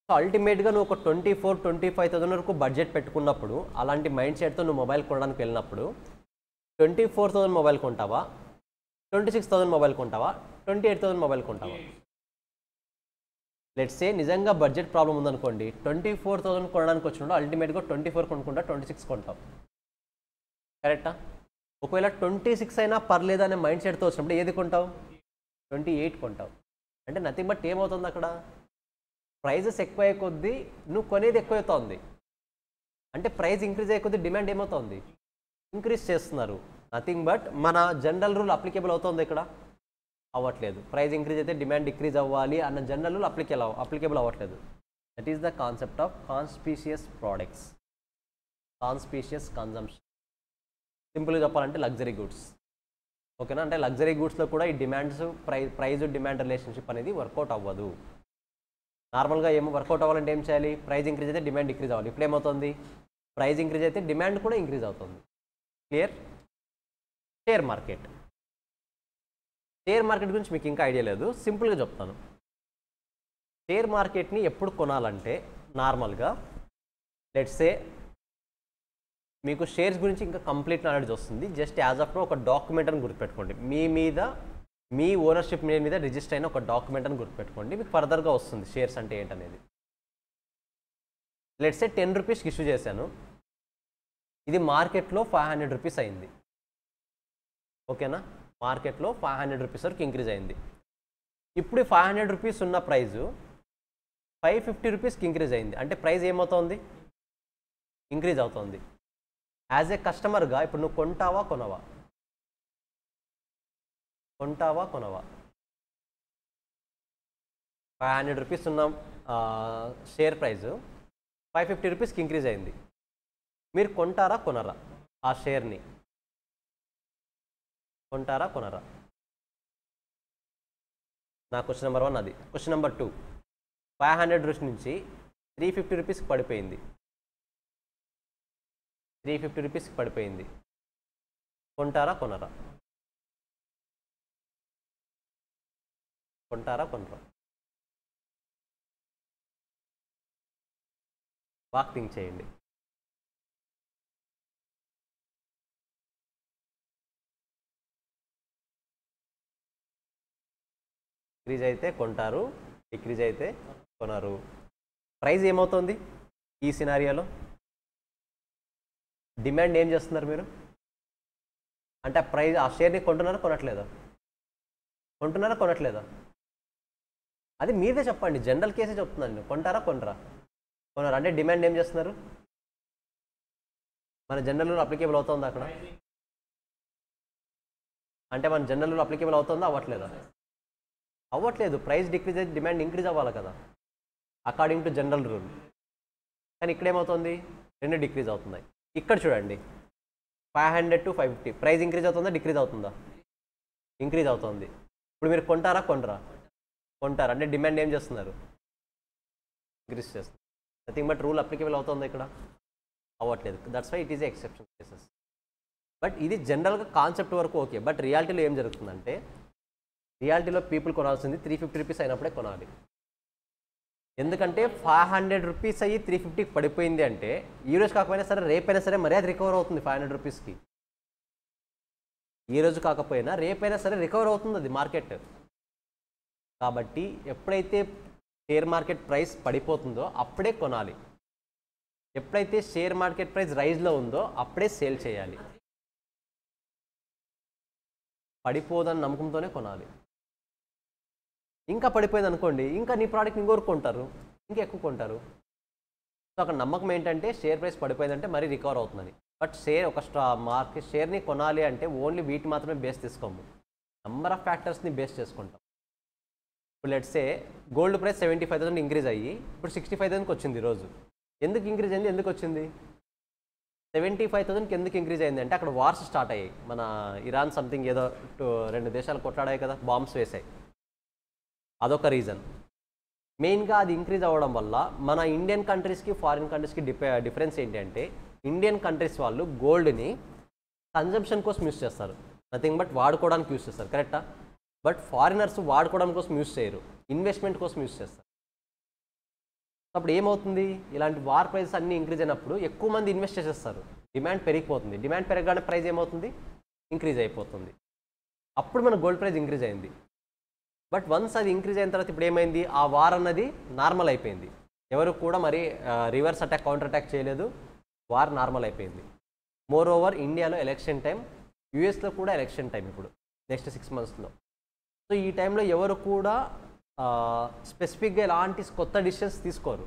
సో అల్టిమేట్గా నువ్వు ఒక 24,000-25,000 వరకు బడ్జెట్ పెట్టుకున్నప్పుడు, అలాంటి మైండ్ సెట్తో నువ్వు మొబైల్ కొనడానికి వెళ్ళినప్పుడు 24,000 మొబైల్ కొంటావా, 26,000 మొబైల్ కొంటావా, 28,000 మొబైల్ కొంటావా? లెట్స్ సే నిజంగా బడ్జెట్ ప్రాబ్లం ఉందనుకోండి, 24,000 కొనడానికి వచ్చినప్పుడు అల్టిమేట్గా 24 కొనుక్కుంటా, 26 కొంటావు, కరెక్టా? ఒకవేళ 26 అయినా పర్లేదు అనే మైండ్ సెట్తో వచ్చినప్పుడు ఏది కొంటావు, 28 కొంటావు. అంటే నథింగ్ బట్ ఏమవుతుంది అక్కడ, ప్రైజెస్ ఎక్కువ అయ్యే కొద్దీ నువ్వు కొనేది ఎక్కువవుతుంది. అంటే ప్రైస్ ఇంక్రీజ్ అయ్యే కొద్దీ డిమాండ్ ఏమవుతుంది, ఇంక్రీజ్ చేస్తున్నారు. నథింగ్ బట్ మన జనరల్ రూల్ అప్లికేబుల్ అవుతుంది ఇక్కడ, అవ్వట్లేదు. ప్రైస్ ఇంక్రీజ్ అయితే డిమాండ్ డిక్రీజ్ అవ్వాలి అన్న జనరల్ రూల్ అప్లికేబుల్ అవ్వట్లేదు. That is the concept of conspicuous products, conspicuous consumption. సింపుల్గా చెప్పాలంటే లగ్జరీ గుడ్స్, ఓకేనా? అంటే లగ్జరీ గూడ్స్లో కూడా ఈ డిమాండ్స్ ప్రైజ్ డిమాండ్ రిలేషన్షిప్ అనేది వర్కౌట్ అవ్వదు. నార్మల్గా ఏమో వర్కౌట్ అవ్వాలంటే ఏం చేయాలి, ప్రైస్ ఇంక్రీజ్ అయితే డిమాండ్ డిక్రీజ్ అవ్వాలి. ఇప్పుడు ఏమవుతుంది, ప్రైస్ ఇంక్రీజ్ అయితే డిమాండ్ కూడా ఇంక్రీజ్ అవుతుంది. క్లియర్? షేర్ మార్కెట్ గురించి మీకు ఇంకా ఐడియా లేదు, సింపుల్గా చెప్తాను. షేర్ మార్కెట్ని ఎప్పుడు కొనాలంటే నార్మల్గా లెట్స్ సే మీకు షేర్స్ గురించి ఇంకా కంప్లీట్ నాలెడ్జ్ వస్తుంది. జస్ట్ యాజ్ ఆఫ్ ఒక డాక్యుమెంట్ అని గుర్తుపెట్టుకోండి, మీ ఓనర్షిప్ మీద రిజిస్టర్ అయిన ఒక డాక్యుమెంట్ అని గుర్తుపెట్టుకోండి, మీకు ఫర్దర్గా వస్తుంది షేర్స్ అంటే ఏంటనేది. లెట్స్ సే 10 రూపీస్కి ఇష్యూ చేశాను, ఇది మార్కెట్లో 500 రూపీస్ అయింది, ఓకేనా? మార్కెట్లో 500 రూపీస్ వరకు ఇంక్రీజ్ అయింది. ఇప్పుడు 500 రూపీస్ ఉన్న ప్రైజు 550 రూపీస్కి ఇంక్రీజ్ అయింది. అంటే ప్రైస్ ఏమవుతుంది, ఇంక్రీజ్ అవుతుంది. యాజ్ ఏ కస్టమర్గా ఇప్పుడు నువ్వు కొంటావా కొనవా, 500 రూపీస్ ఉన్న షేర్ ప్రైజు 550 రూపీస్కి ఇంక్రీజ్ అయింది. మీరు కొంటారా కొనరా, ఆ షేర్ని కొంటారా కొనరా? నా క్వశ్చన్ నెంబర్ 1 అది. క్వశ్చన్ నెంబర్ 2, 500 రూపీస్ నుంచి 350 రూపీస్కి పడిపోయింది, 350 రూపీస్కి పడిపోయింది, కొంటారా కొనరా? కొంటారా కొనరా? బాగా థింక్ చేయండి. డిక్రీజ్ అయితే కొంటారు, డిక్రీజ్ అయితే కొనరు. ప్రైస్ ఏమవుతుంది ఈ సినారియోలో, డిమాండ్ ఏం చేస్తున్నారు మీరు అంటే ఆ షేర్ని కొంటున్నారా కొనట్లేదా? అది మీదే చెప్పండి, జనరల్ కేసే చెప్తున్నాను నేను. కొంటారా కొనరా? అంటే డిమాండ్ ఏం చేస్తున్నారు, మన జనరల్ రూల్ అప్లికేబుల్ అవుతుందా అక్కడ? అంటే మన జనరల్ రూల్ అప్లికేబుల్ అవుతుందా, అవ్వట్లేదు. ప్రైస్ డిక్రీజ్ అయితే డిమాండ్ ఇంక్రీజ్ అవ్వాలి కదా, అకార్డింగ్ టు జనరల్ రూల్. కానీ ఇక్కడ ఏమవుతుంది, 2 డిక్రీజ్ అవుతున్నాయి. ఇక్కడ చూడండి, 500 to 550 ప్రైస్ ఇంక్రీజ్ అవుతుందా, డిక్రీజ్ అవుతుందా? ఇంక్రీజ్ అవుతుంది. ఇప్పుడు మీరు కొంటారా కొనరా? కొంటారు. అంటే డిమాండ్ ఏం చేస్తున్నారు, ఇంక్రీజ్ చేస్తున్నారు. నథింగ్ బట్ రూల్ అప్లికేబుల్ అవుతుంది ఇక్కడ, అవ్వట్లేదు. That's why it is exception cases. But ఇది జనరల్గా కాన్సెప్ట్ వరకు ఓకే. బట్ రియాలిటీలో ఏం జరుగుతుందంటే, రియాలిటీలో పీపుల్ కొనాల్సింది 350 రూపీస్ అయినప్పుడే కొనాలి. ఎందుకంటే 500 రూపీస్ అయ్యి 350కి పడిపోయింది అంటే ఈ రోజు కాకపోయినా సరే రేపైనా సరే మరీ అది రికవర్ అవుతుంది 500 రూపీస్కి. ఈ రోజు కాకపోయినా రేపైనా సరే రికవర్ అవుతుంది అది మార్కెట్. కాబట్టి ఎప్పుడైతే షేర్ మార్కెట్ ప్రైస్ పడిపోతుందో అప్పుడే కొనాలి, ఎప్పుడైతే షేర్ మార్కెట్ ప్రైస్ రైజ్లో ఉందో అప్పుడే సేల్ చేయాలి. పడిపోదని నమ్మకంతోనే కొనాలి. ఇంకా పడిపోయింది అనుకోండి, ఇంకా నీ ప్రోడక్ట్ ఇంకొకరు కొంటారు, ఇంకా ఎక్కువ కొంటారు. సో అక్కడ నమ్మకం ఏంటంటే షేర్ ప్రైస్ పడిపోయిందంటే మరీ రికవర్ అవుతుందని. బట్ షేర్ ఒక మార్కెట్ షేర్ని కొనాలి అంటే ఓన్లీ వీటి మాత్రమే బేస్ తీసుకోము, నెంబర్ ఆఫ్ ఫ్యాక్టర్స్ని బేస్ చేసుకుంటాం. ఇప్పుడు లెట్సే గోల్డ్ ప్రైస్ 75,000 ఇంక్రీజ్ అయ్యి ఇప్పుడు 65,000కి వచ్చింది ఈరోజు. ఎందుకు ఇంక్రీజ్ అయింది, ఎందుకు వచ్చింది? 75,000కి ఎందుకు ఇంక్రీజ్ అయింది అంటే అక్కడ వార్స్ స్టార్ట్ అయ్యాయి. మన ఇరాన్ సంథింగ్ ఏదో 2 దేశాలు కొట్లాడాయి కదా, బాంబ్స్ వేసాయి, అదొక రీజన్. మెయిన్గా అది ఇంక్రీజ్ అవ్వడం వల్ల మన ఇండియన్ కంట్రీస్కి ఫారిన్ కంట్రీస్కి డిఫరెన్స్ ఏంటి అంటే ఇండియన్ కంట్రీస్ వాళ్ళు గోల్డ్ని కన్జంప్షన్ కోసం యూస్ చేస్తారు, నథింగ్ బట్ వాడుకోవడానికి యూస్ చేస్తారు, కరెక్టా? బట్ ఫారినర్స్ వాడుకోవడం కోసం యూస్ చేయరు, ఇన్వెస్ట్మెంట్ కోసం యూస్ చేస్తారు. అప్పుడు ఏమవుతుంది, ఇలాంటి వార్ ప్రైసెస్ అన్నీ ఇంక్రీజ్ అయినప్పుడు ఎక్కువ మంది ఇన్వెస్ట్ చేసేస్తారు, డిమాండ్ పెరిగిపోతుంది. డిమాండ్ పెరగగానే ప్రైస్ ఏమవుతుంది, ఇంక్రీజ్ అయిపోతుంది. అప్పుడు మన గోల్డ్ ప్రైస్ ఇంక్రీజ్ అయింది. బట్ వన్స్ అది ఇంక్రీజ్ అయిన తర్వాత ఇప్పుడు ఏమైంది, ఆ వార్ అన్నది నార్మల్ అయిపోయింది. ఎవరు కూడా మరి రివర్స్ అటాక్, కౌంటర్ అటాక్ చేయలేదు, వార్ నార్మల్ అయిపోయింది. మోర్ ఓవర్ ఇండియాలో ఎలక్షన్ టైం, యూఎస్లో కూడా ఎలక్షన్ టైం ఇప్పుడు నెక్స్ట్ 6 monthsలో. సో ఈ టైంలో ఎవరు కూడా స్పెసిఫిక్గా ఎలాంటి కొత్త డిసిషన్స్ తీసుకోరు.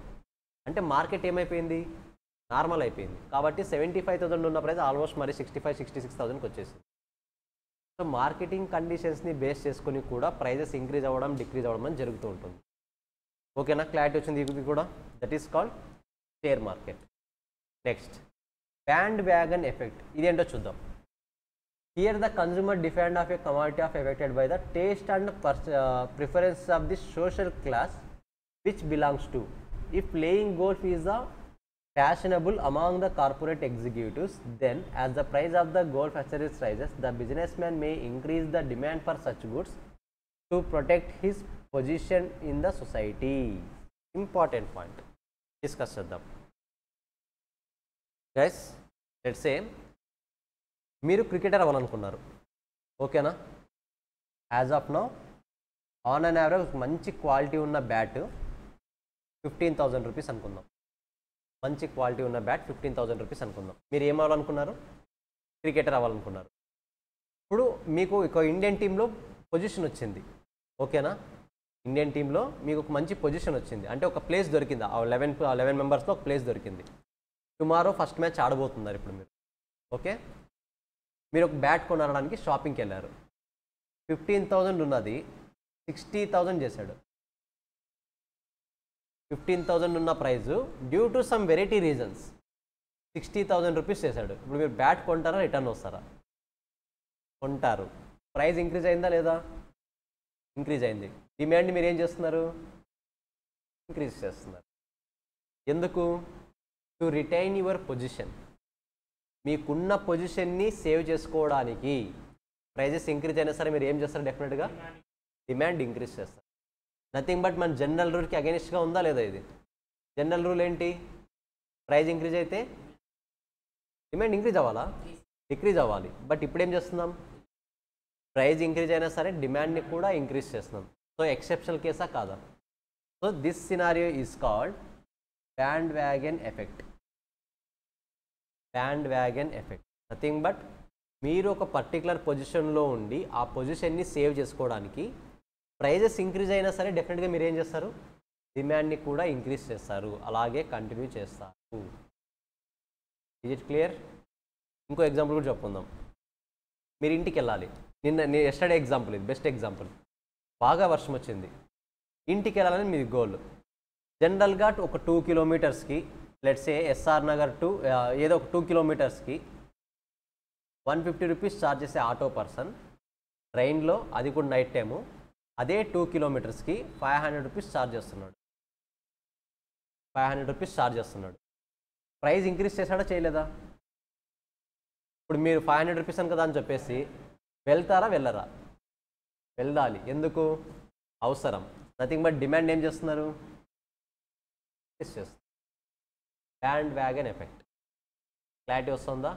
అంటే మార్కెట్ ఏమైపోయింది, నార్మల్ అయిపోయింది. కాబట్టి 75,000 ఉన్న ప్రైస్ ఆల్మోస్ట్ మరి 65,000-66,000కి వచ్చేసింది. సో మార్కెటింగ్ కండిషన్స్ని బేస్ చేసుకుని కూడా ప్రైజెస్ ఇంక్రీజ్ అవ్వడం, డిక్రీజ్ అవ్వడం అని జరుగుతూ ఉంటుంది. ఓకేనా, క్లారిటీ వచ్చింది ఇది కూడా. That is called share market. Next band wagon effect, ఇదేంటో చూద్దాం. Here the consumer demand of a commodity is affected by the taste and preferences of the social class which belongs to. If playing golf is fashionable among the corporate executives, then as the price of the golf accessories rises, the businessman may increase the demand for such goods to protect his position in the society. Important point. Discuss చేద్దాం. Guys, let's say మీరు cricketer అవ్వాలనుకున్నారు, ఓకేనా? As of now on and average మంచి quality ఉన్న bat 15,000 rupees అనుకుందాం. మంచి quality ఉన్న bat 15,000 rupees అనుకుందాం. మీరు ఏం అవ్వాలనుకున్నారు, క్రికెటర్ అవ్వాలనుకున్నారు. ఇప్పుడు మీకు ఒక ఇండియన్ టీంలో పొజిషన్ వచ్చింది, ఓకేనా? ఇండియన్ టీంలో మీకు ఒక మంచి పొజిషన్ వచ్చింది, అంటే ఒక ప్లేస్ దొరికింది. 11 మెంబర్స్లో ఒక ప్లేస్ దొరికింది. టుమారో ఫస్ట్ మ్యాచ్ ఆడబోతున్నారు ఇప్పుడు మీరు, ఓకే? మీరు ఒక బ్యాట్ కొనడానికి షాపింగ్కి వెళ్ళారు. 15,000 ఉన్నది 60,000 చేశాడు. 15,000 ఉన్న price due to some variety reasons 60,000 rupees చేశాడు. ఇప్పుడు మీరు బ్యాట్ కొంటారా, రిటర్న్ వస్తారా? కొంటారు. ప్రైస్ ఇంక్రీజ్ అయిందా లేదా? ఇంక్రీజ్ అయింది. డిమాండ్ మీరు ఏం చేస్తున్నారు, ఇంక్రీజ్ చేస్తున్నారు. ఎందుకు? To retain your position. మీకున్న పొజిషన్ని సేవ్ చేసుకోవడానికి ప్రైజెస్ ఇంక్రీజ్ అయినా సరే మీరు ఏం చేస్తారు, డెఫినెట్గా డిమాండ్ ఇంక్రీజ్ చేస్తారు. నథింగ్ బట్ మన జనరల్ రూల్కి అగెనిస్ట్గా ఉందా లేదా? ఇది జనరల్ రూల్ ఏంటి, ప్రైజ్ ఇంక్రీజ్ అయితే డిమాండ్ ఇంక్రీజ్ అవ్వాలా, డిక్రీజ్ అవ్వాలి. బట్ ఇప్పుడు ఏం చేస్తున్నాం, ప్రైజ్ ఇంక్రీజ్ అయినా సరే డిమాండ్ని కూడా ఇంక్రీజ్ చేస్తున్నాం. సో ఎక్సెప్షనల్ కేసా కాదా? So this scenario is called band wagon effect. Band wagon effect nothing but మీరు ఒక పర్టికులర్ పొజిషన్లో ఉండి ఆ పొజిషన్ని సేవ్ చేసుకోవడానికి ప్రైజెస్ ఇంక్రీజ్ అయినా సరే డెఫినెట్గా మీరు ఏం చేస్తారు, డిమాండ్ని కూడా ఇంక్రీజ్ చేస్తారు, అలాగే కంటిన్యూ చేస్తారు. Is it clear? ఇంకో ఎగ్జాంపుల్ కూడా చెప్పుకుందాం. మీరు ఇంటికి వెళ్ళాలి. నేను ఎస్టర్డే ఎగ్జాంపుల్, ఇది బెస్ట్ ఎగ్జాంపుల్. బాగా వర్షం వచ్చింది, ఇంటికి వెళ్ళాలని మీది గోల్. జనరల్గా ఒక 2 కిలోమీటర్స్కి లెట్స్ ఏ ఎస్ఆర్ నగర్ టు ఏదో ఒక 2 కిలోమీటర్స్కి 150 రూపీస్ ఛార్జ్ చేసే ఆటో పర్సన్ ట్రైన్లో, అది కూడా నైట్ టైము, అదే 2 కిలోమీటర్స్కి 500 రూపీస్ ఛార్జ్ చేస్తున్నాడు. 500 రూపీస్ ఛార్జ్ చేస్తున్నాడు. ప్రైస్ ఇంక్రీజ్ చేశాడా చేయలేదా? ఇప్పుడు మీరు 500 రూపీస్ అని కదా అని చెప్పేసి వెళ్తారా వెళ్ళరా? వెళ్ళాలి. ఎందుకు? అవసరం. నథింగ్ బట్ డిమాండ్ ఏం చేస్తున్నారు, చేస్తున్నారు. Band wagon effect. క్లారిటీ వస్తుందా?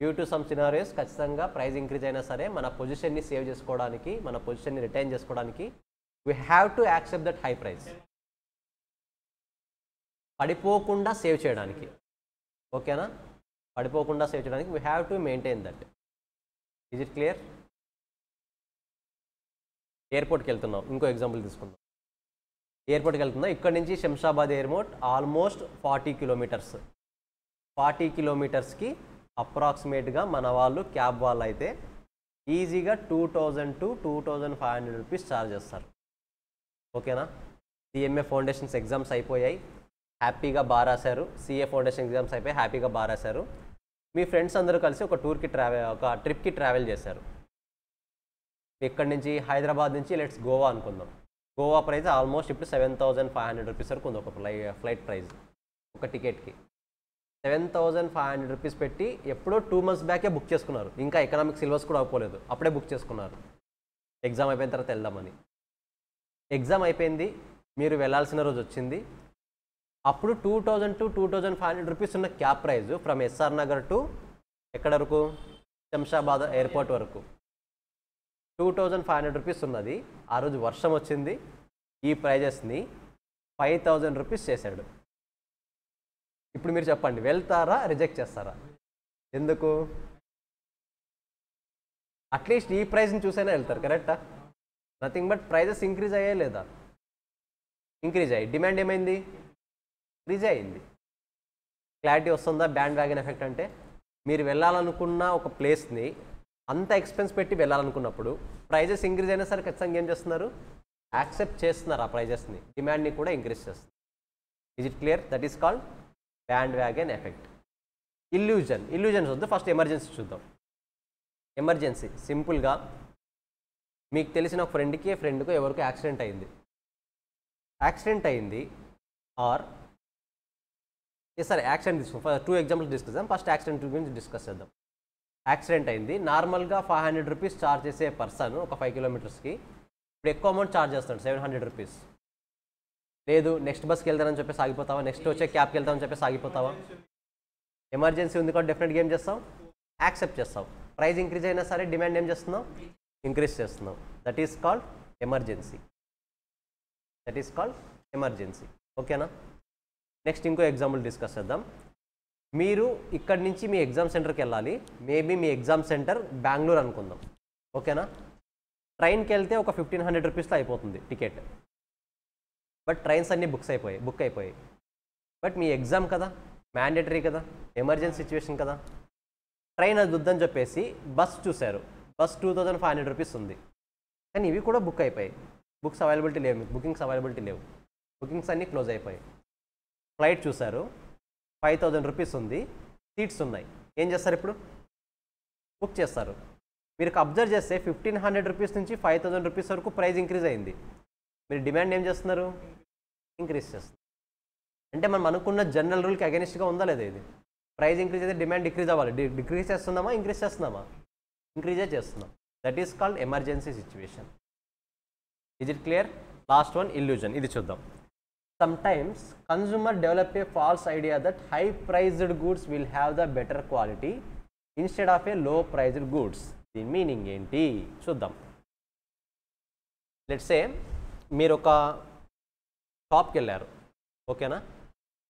డ్యూ టు సమ్ సినారియోస్ ఖచ్చితంగా ప్రైస్ ఇంక్రీజ్ అయినా సరే మన పొజిషన్ని సేవ్ చేసుకోవడానికి, మన పొజిషన్ని రిటైన్ చేసుకోవడానికి we have to accept that high price. పడిపోకుండా సేవ్ చేయడానికి, ఓకేనా? పడిపోకుండా సేవ్ చేయడానికి we have to maintain that. Is it clear? ఎయిర్పోర్ట్కి వెళ్తున్నాం, ఇంకో ఎగ్జాంపుల్ తీసుకుందాం. ఎయిర్పోర్ట్కి వెళ్తున్నాం, ఇక్కడ నుంచి శంషాబాద్ ఎయిర్పోర్ట్ ఆల్మోస్ట్ 40 కిలోమీటర్స్. 40 కిలోమీటర్స్కి అప్రాక్సిమేట్గా మన వాళ్ళు క్యాబ్ వాళ్ళు అయితే ఈజీగా 2000 to 2500 రూపీస్ ఛార్జ్ చేస్తారు, ఓకేనా? సిఎంఏ ఫౌండేషన్స్ ఎగ్జామ్స్ అయిపోయాయి, హ్యాపీగా బాగా రాశారు. సిఏ ఫౌండేషన్ ఎగ్జామ్స్ అయిపోయి హ్యాపీగా బాగా రాశారు. మీ ఫ్రెండ్స్ అందరూ కలిసి ఒక ట్రిప్కి ట్రావెల్ చేశారు. ఇక్కడి నుంచి హైదరాబాద్ నుంచి లెట్స్ గోవా అనుకుందాం. గోవా ప్రైస్ ఆల్మోస్ట్ ఇప్పుడు 7500 రూపీస్ వరకు ఉంది ఒక ఫ్లైట్ ప్రైస్, ఒక టికెట్కి. 7500 రూపీస్ పెట్టి ఎప్పుడో 2 months బ్యాకే బుక్ చేసుకున్నారు. ఇంకా ఎకనామిక్ సిలబస్ కూడా అయిపోలేదు, అప్పుడే బుక్ చేసుకున్నారు ఎగ్జామ్ అయిపోయిన తర్వాత వెళ్దామని. ఎగ్జామ్ అయిపోయింది, మీరు వెళ్ళాల్సిన రోజు వచ్చింది. అప్పుడు 2000 to 2500 రూపీస్ ఉన్న cab price from SR Nagar to ఎక్కడ వరకు, శంషాబాద్ ఎయిర్పోర్ట్ వరకు 2500 రూపీస్ ఉన్నది. ఆ రోజు వర్షం వచ్చింది, ఈ ప్రైజెస్ని 5000 రూపీస్ చేశాడు. ఇప్పుడు మీరు చెప్పండి, వెళ్తారా రిజెక్ట్ చేస్తారా? ఎందుకు? అట్లీస్ట్ ఈ ప్రైస్ని చూసైనా వెళ్తారు, కరెక్టా? నథింగ్ బట్ ప్రైజెస్ ఇంక్రీజ్ అయ్యాయి లేదా? ఇంక్రీజ్ అయ్యాయి. డిమాండ్ ఏమైంది? ఇంక్రీజ్ అయింది. క్లారిటీ వస్తుందా? బ్యాండ్ వ్యాగన్ ఎఫెక్ట్ అంటే మీరు వెళ్ళాలనుకున్న ఒక ప్లేస్ని అంత ఎక్స్పెన్స్ పెట్టి వెళ్ళాలనుకున్నప్పుడు ప్రైజెస్ ఇంక్రీజ్ అయినా సరే ఖచ్చితంగా ఏం చేస్తున్నారు? యాక్సెప్ట్ చేస్తున్నారు ఆ ప్రైజెస్ని, డిమాండ్ని కూడా ఇంక్రీజ్ చేస్తున్నారు. Is it clear? That is called band wagon effect. Illusions వద్దు, ఫస్ట్ ఎమర్జెన్సీ చూద్దాం. ఎమర్జెన్సీ సింపుల్గా మీకు తెలిసిన ఒక ఫ్రెండ్కు ఎవరికో యాక్సిడెంట్ అయింది ఆర్ సరే యాక్సిడెంట్ తీసుకుందాం. 2 ఎగ్జాంపుల్స్ డిస్కస్ చేద్దాం. ఫస్ట్ యాక్సిడెంట్ గురించి డిస్కస్ చేద్దాం. యాక్సిడెంట్ అయింది, నార్మల్గా 500 రూపీస్ ఛార్జ్ చేసే పర్సన్ ఒక 5 కిలోమీటర్స్కి ఇప్పుడు ఎక్కువ అమౌంట్ ఛార్జ్ చేస్తాడు, 700 రూపీస్. లేదు నెక్స్ట్ బస్కి వెళ్తానని చెప్పేసి ఆగిపోతావా, నెక్స్ట్ వచ్చే క్యాబ్కి వెళ్తామని చెప్పేసి ఆగిపోతావా? ఎమర్జెన్సీ ఉంది కాబట్టి డెఫినెట్గా ఏం చేస్తాం? యాక్సెప్ట్ చేస్తాం. ప్రైస్ ఇంక్రీజ్ అయినా సరే డిమాండ్ ఏం చేస్తున్నాం? ఇంక్రీజ్ చేస్తున్నాం. That is called emergency. ఓకేనా? నెక్స్ట్ ఇంకో ఎగ్జాంపుల్ డిస్కస్ చేద్దాం. మీరు ఇక్కడి నుంచి మీ ఎగ్జామ్ సెంటర్కి వెళ్ళాలి. మేబీ మీ ఎగ్జామ్ సెంటర్ బెంగళూరు అనుకుందాం, ఓకేనా? ట్రైన్కి వెళ్తే ఒక 1500 రూపీస్లో అయిపోతుంది టికెట్. బట్ ట్రైన్స్ అన్నీ బుక్ అయిపోయాయి. బట్ మీ ఎగ్జామ్ కదా, మ్యాండేటరీ కదా, ఎమర్జెన్సీ సిచ్యువేషన్ కదా. ట్రైన్ అది వద్దని చెప్పేసి బస్ చూశారు, బస్ 2500 రూపీస్ ఉంది. కానీ ఇవి కూడా బుక్ అయిపోయాయి. బుకింగ్స్ అవైలబిలిటీ లేవు, బుకింగ్స్ అన్నీ క్లోజ్ అయిపోయాయి. ఫ్లైట్ చూశారు, 5000 రూపీస్ ఉంది, సీట్స్ ఉన్నాయి. ఏం చేస్తారు ఇప్పుడు? బుక్ చేస్తారు. మీరు అబ్జర్వ్ చేస్తే 1500 రూపీస్ నుంచి 5000 రూపీస్ వరకు ప్రైస్ ఇంక్రీజ్ అయింది. మీరు డిమాండ్ ఏం చేస్తున్నారు? ఇంక్రీజ్ చేస్తున్నారు. అంటే మనం అనుకున్న జనరల్ రూల్కి అగెనిస్ట్గా ఉందా లేదా? ఇది ప్రైస్ ఇంక్రీజ్ అయితే డిమాండ్ డిక్రీజ్ అవ్వాలి. డిక్రీజ్ చేస్తున్నామా, ఇంక్రీజ్ చేస్తున్నామా? ఇంక్రీజే చేస్తున్నాం. That is called emergency situation. Is it clear? Last one, illusion. ఇది చూద్దాం. Sometimes consumer develop a false idea that high priced goods will have the better quality instead of a low priced goods. దీని meaning ఏంటి చూద్దాం. Let's say మీరు ఒక షాప్కి వెళ్ళారు, ఓకేనా?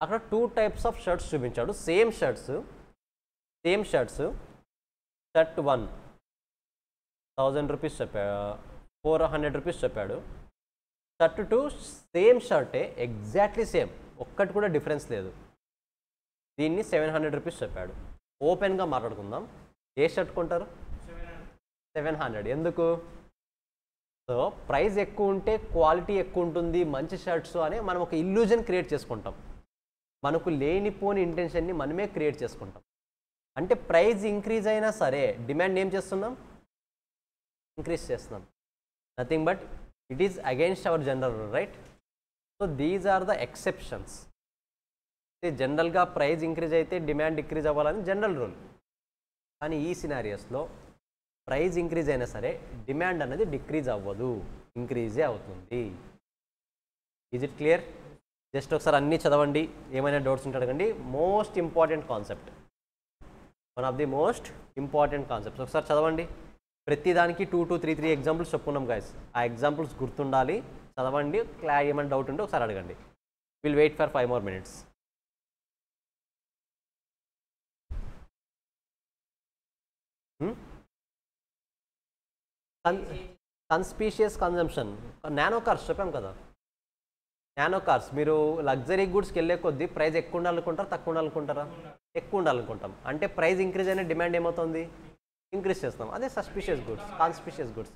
అక్కడ 2 types ఆఫ్ షర్ట్స్ చూపించాడు. సేమ్ షర్ట్స్ షర్ట్ 1 1000 రూపీస్ చెప్పాడు, 400 రూపీస్ చెప్పాడు. షర్ట్ 2 సేమ్ షర్టే, ఎగ్జాక్ట్లీ సేమ్, ఒక్కటి కూడా డిఫరెన్స్ లేదు. దీన్ని 700 రూపీస్ చెప్పాడు. ఓపెన్గా మాట్లాడుకుందాం. ఏ షర్ట్ కొంటారు? 700. ఎందుకు? సో ప్రైస్ ఎక్కువ ఉంటే క్వాలిటీ ఎక్కువ ఉంటుంది, మంచి షర్ట్స్ అని మనం ఒక ఇల్యూజన్ క్రియేట్ చేసుకుంటాం. మనకు లేనిపోని ఇంటెన్షన్ని మనమే క్రియేట్ చేసుకుంటాం. అంటే ప్రైస్ ఇంక్రీజ్ అయినా సరే డిమాండ్ ఏం చేస్తున్నాం? ఇంక్రీజ్ చేస్తున్నాం. Nothing but it is against our general rule, right? So these are the exceptions. జనరల్గా ప్రైస్ ఇంక్రీజ్ అయితే డిమాండ్ డిక్రీజ్ అవ్వాలని జనరల్ రూల్. కానీ ఈ సినారియోస్లో ప్రైస్ ఇంక్రీజ్ అయినా సరే డిమాండ్ అనేది డిక్రీజ్ అవ్వదు, ఇంక్రీజే అవుతుంది. Is it clear? జస్ట్ ఒకసారి అన్నీ చదవండి, ఏమైనా డౌట్స్ ఉంటే అడగండి. Most important concept. One of the most important concepts. ఒకసారి చదవండి. ప్రతిదానికి 2 to 3 ఎగ్జాంపుల్స్ చెప్పుకున్నాం గైస్. ఆ ఎగ్జాంపుల్స్ గుర్తుండాలి, చదవండి. ఏమైనా డౌట్ ఉంటే ఒకసారి అడగండి. Will wait for 5 more minutes. Conspicuous consumption, Nano cars చెప్పాం కదా. నానో కార్స్ మీరు లగ్జరీ గుడ్స్కి వెళ్ళే కొద్దీ ప్రైస్ ఎక్కువ ఉండాలనుకుంటారా, తక్కువ ఉండాలనుకుంటారా? ఎక్కువ ఉండాలనుకుంటాం. అంటే ప్రైస్ ఇంక్రీజ్ అయిన డిమాండ్ ఏమవుతుంది? ఇంక్రీజ్ చేస్తాం. అదే సస్పిషియస్ గుడ్స్, కాన్స్పిషియస్ గుడ్స్.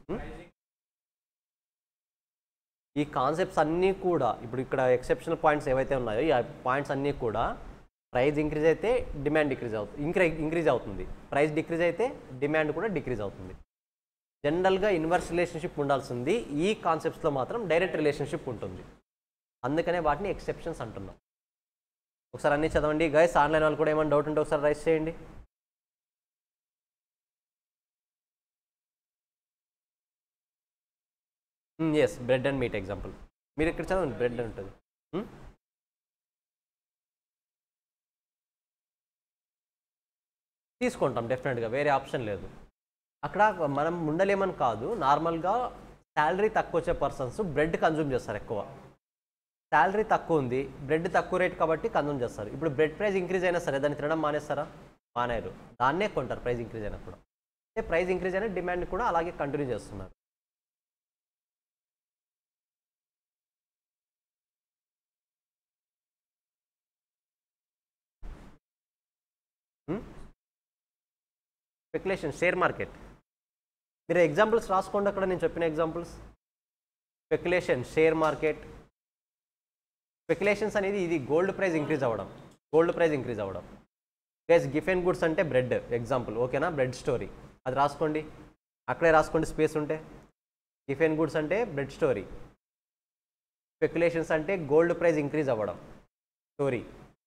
ఈ కాన్సెప్ట్స్ అన్నీ కూడా ఇప్పుడు ఇక్కడ ఎక్సెప్షనల్ పాయింట్స్ ఏవైతే ఉన్నాయో ఈ పాయింట్స్ అన్నీ కూడా ప్రైస్ ఇంక్రీజ్ అయితే డిమాండ్ ఇంక్రీజ్ అవుతుంది. ప్రైస్ డిక్రీజ్ అయితే డిమాండ్ కూడా డిక్రీజ్ అవుతుంది. జనరల్గా ఇన్వర్స్ రిలేషన్షిప్ ఉండాల్సింది, ఈ కాన్సెప్ట్స్లో మాత్రం డైరెక్ట్ రిలేషన్షిప్ ఉంటుంది. అందుకనే వాటిని ఎక్సెప్షన్స్ అంటున్నాం. ఒకసారి అన్నీ చదవండి గైస్. ఆన్లైన్ వాళ్ళు కూడా ఏమైనా డౌట్ ఉంటే ఒకసారి రైస్ చేయండి. Yes, bread and meat example. మీరు ఇక్కడ చదవండి, బ్రెడ్ ఉంటుంది. తీసుకుంటాం డెఫినెట్గా, వేరే ఆప్షన్ లేదు. అక్కడ మనం ఉండలేమని కాదు, నార్మల్గా శాలరీ తక్కువ వచ్చే పర్సన్స్ బ్రెడ్ కన్జ్యూమ్ చేస్తారు ఎక్కువ. శాలరీ తక్కువ ఉంది, బ్రెడ్ తక్కువ రేట్ కాబట్టి కన్జ్యూమ్ చేస్తారు. ఇప్పుడు బ్రెడ్ ప్రైస్ ఇంక్రీజ్ అయినా సరే దాన్ని తినడం మానేస్తారా? మానేరు, దాన్నే కొంటారు ప్రైస్ ఇంక్రీజ్ అయినప్పుడు. అంటే ప్రైస్ ఇంక్రీజ్ అయినా డిమాండ్ కూడా అలాగే కంటిన్యూ చేస్తున్నారు. Speculation, share market. మీరు ఎగ్జాంపుల్స్ రాసుకోండి అక్కడ నేను చెప్పిన examples. Speculation, share market. Speculations అనేది ఇది గోల్డ్ ప్రైస్ ఇంక్రీజ్ అవ్వడం, గోల్డ్ ప్రైస్ ఇంక్రీజ్ అవ్వడం. గైస్ గిఫెన్ గుడ్స్ అంటే బ్రెడ్ ఎగ్జాంపుల్, ఓకేనా? బ్రెడ్ స్టోరీ అది రాసుకోండి, అక్కడే రాసుకోండి స్పేస్ ఉంటే. గిఫెన్ గుడ్స్ అంటే బ్రెడ్ స్టోరీ. స్పెక్యులేషన్స్ అంటే గోల్డ్ ప్రైస్ ఇంక్రీజ్ అవ్వడం స్టోరీ,